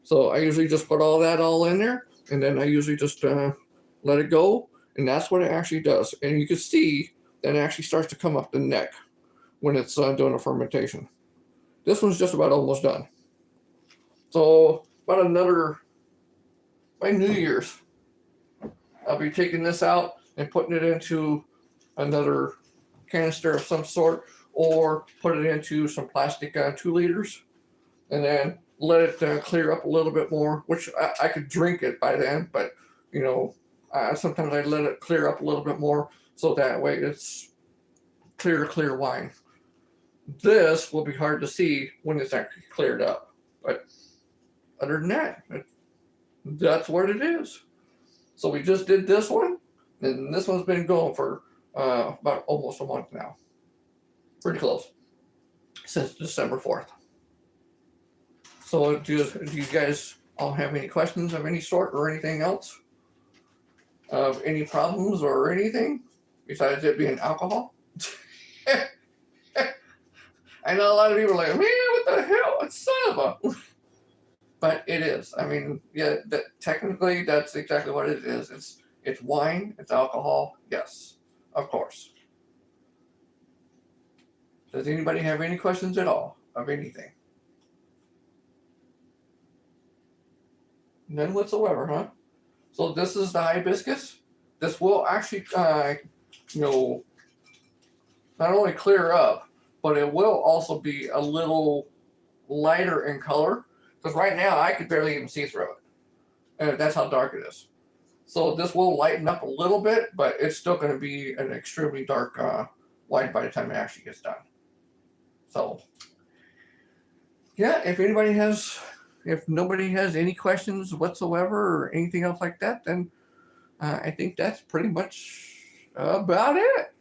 So I usually just put all that in there, and then I usually just let it go, and that's what it actually does. And you can see that it actually starts to come up the neck when it's doing a fermentation. This one's just about almost done. So about by New Year's, I'll be taking this out and putting it into another canister of some sort, or put it into some plastic 2 liters, and then let it clear up a little bit more, which I could drink it by then, but sometimes I let it clear up a little bit more so that way it's clear wine. This will be hard to see when it's actually cleared up, but other than that, that's what it is. So we just did this one, and this one's been going for about almost a month now. Pretty close. Since December 4th. So do you guys all have any questions of any sort or anything else? Of any problems or anything? Besides it being alcohol? I know a lot of people are like, man, what the hell? It's son of a... But it is. I mean, yeah, technically that's exactly what it is. It's wine, it's alcohol, yes, of course. Does anybody have any questions at all of anything? None whatsoever, huh? So this is the hibiscus. This will actually, not only clear up, but it will also be a little lighter in color. Because right now I could barely even see through it. And that's how dark it is. So this will lighten up a little bit, but it's still going to be an extremely dark wine by the time it actually gets done. So, yeah, if nobody has any questions whatsoever or anything else like that, then I think that's pretty much about it.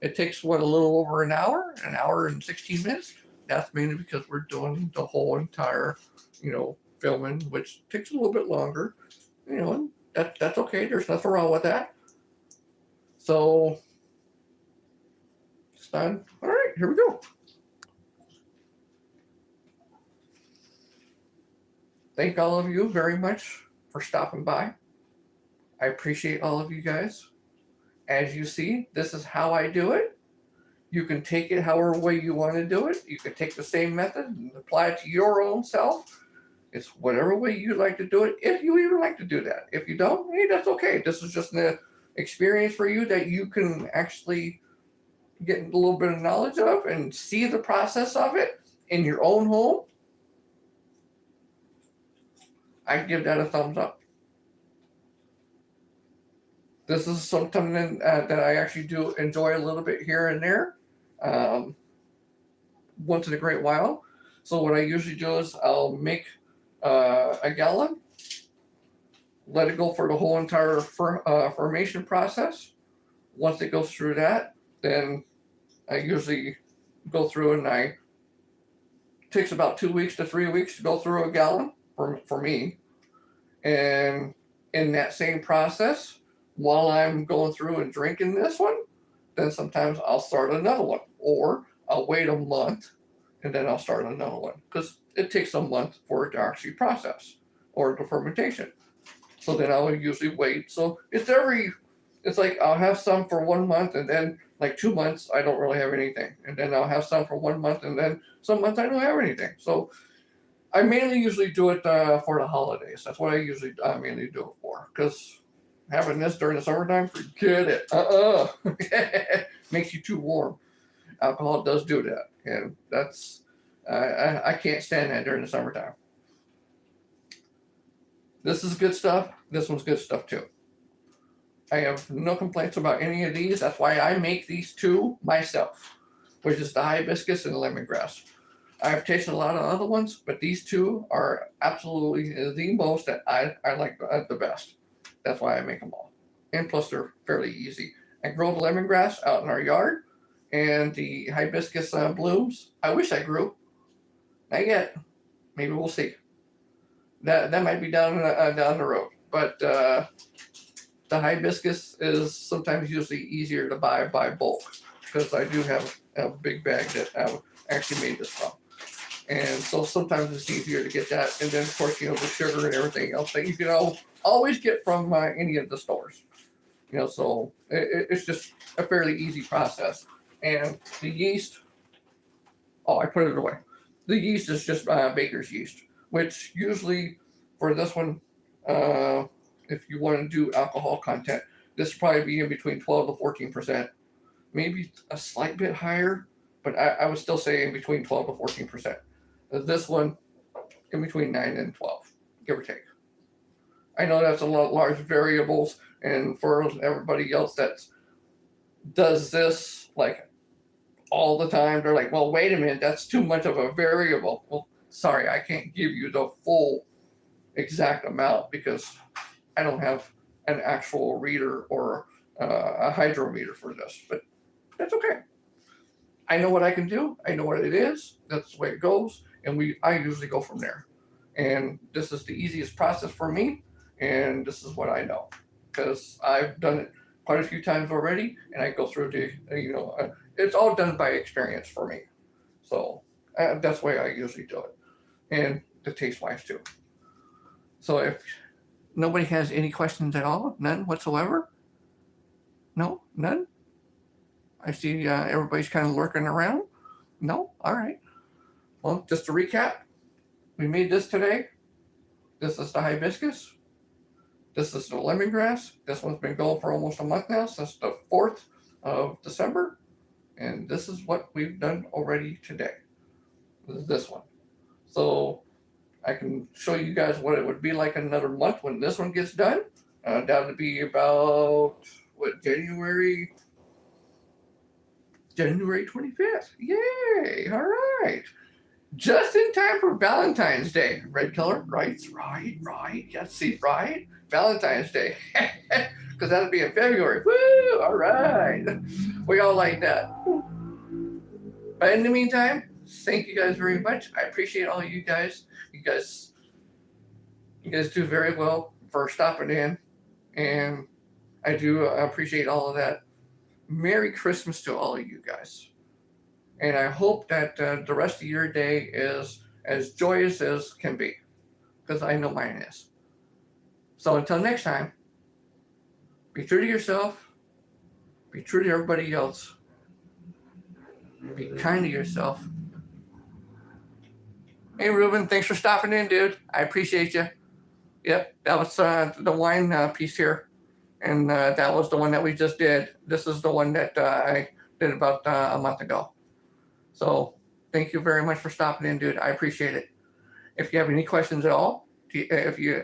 It takes, what, a little over an hour and 16 minutes. That's mainly because we're doing the whole entire, filming, which takes a little bit longer. And that's okay. There's nothing wrong with that. So, it's done. All right, here we go. Thank all of you very much for stopping by. I appreciate all of you guys. As you see, this is how I do it. You can take it however way you want to do it. You can take the same method and apply it to your own self. It's whatever way you like to do it, if you even like to do that. If you don't, hey, that's okay. This is just an experience for you that you can actually get a little bit of knowledge of and see the process of it in your own home. I give that a thumbs up. This is something that I actually do enjoy a little bit here and there, once in a great while. So what I usually do is I'll make a gallon, let it go for the whole entire formation process. Once it goes through that, then I usually go through and it takes about 2 weeks to 3 weeks to go through a gallon for me. And in that same process, while I'm going through and drinking this one, then sometimes I'll start another one, or I'll wait a month and then I'll start another one, because it takes a month for it to actually process or the fermentation. So then I'll usually wait. So it's like I'll have some for 1 month, and then like 2 months I don't really have anything, and then I'll have some for 1 month, and then some months I don't have anything. So I mainly usually do it for the holidays. That's what I usually mainly do it for, because having this during the summertime, forget it. Makes you too warm. Alcohol does do that, and that's I can't stand that during the summertime. This is good stuff. This one's good stuff too. I have no complaints about any of these. That's why I make these two myself, which is the hibiscus and the lemongrass. I've tasted a lot of other ones, but these two are absolutely the most that I like the best. That's why I make them all. And plus, they're fairly easy. I grow the lemongrass out in our yard, and the hibiscus blooms. I wish I grew. Not yet. Maybe we'll see. That might be down the road. But the hibiscus is sometimes usually easier to buy by bulk, because I do have a big bag that I actually made this from. And so sometimes it's easier to get that. And then, of course, the sugar and everything else that you can always get from any of the stores. So it's just a fairly easy process. And the yeast, I put it away. The yeast is just baker's yeast, which usually for this one, if you want to do alcohol content, this will probably be in between 12 to 14%, maybe a slight bit higher, but I would still say in between 12 to 14%. This one, in between 9 and 12, give or take. I know that's a lot of large variables, and for everybody else that does this like all the time, they're like, well, wait a minute, that's too much of a variable. Well, sorry, I can't give you the full exact amount because I don't have an actual reader or a hydrometer for this, but that's okay. I know what I can do. I know what it is. That's the way it goes. And I usually go from there. And this is the easiest process for me. And this is what I know, because I've done it quite a few times already. And I go through it's all done by experience for me. So that's the way I usually do it. And the taste wise too. So if nobody has any questions at all, none whatsoever. No, none. I see everybody's kind of lurking around. No? All right. Well, just to recap, we made this today. This is the hibiscus. This is the lemongrass. This one's been going for almost a month now, since the 4th of December. And this is what we've done already today. This one. So I can show you guys what it would be like in another month when this one gets done. That would be about, January 25th. Yay! All right. Just in time for Valentine's Day. Red color? Right. Yes, see, right? Valentine's Day. because that'll be in February. Woo! All right. We all like that. But in the meantime, thank you guys very much. I appreciate all of you guys. You guys do very well for stopping in, and I do appreciate all of that. Merry Christmas to all of you guys. And I hope that the rest of your day is as joyous as can be, because I know mine is. So until next time, be true to yourself, be true to everybody else, be kind to yourself. Hey, Ruben, thanks for stopping in, dude. I appreciate you. Yep, that was the wine piece here. And that was the one that we just did. This is the one that I did about a month ago. So thank you very much for stopping in, dude. I appreciate it. If you have any questions at all, if you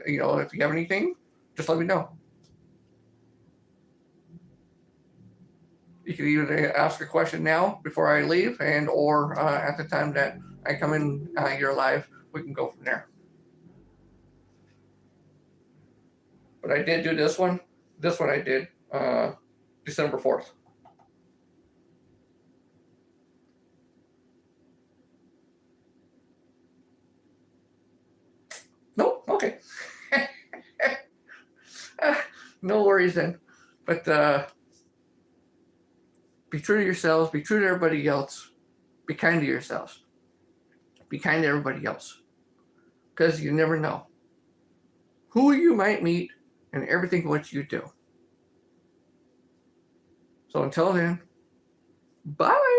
have anything, just let me know. You can either ask a question now before I leave, or at the time that I come in your live, we can go from there. But I did do this one. This one I did December 4th. Nope. Okay. No worries then. But be true to yourselves. Be true to everybody else. Be kind to yourselves. Be kind to everybody else. Because you never know who you might meet and everything what you do. So until then, bye.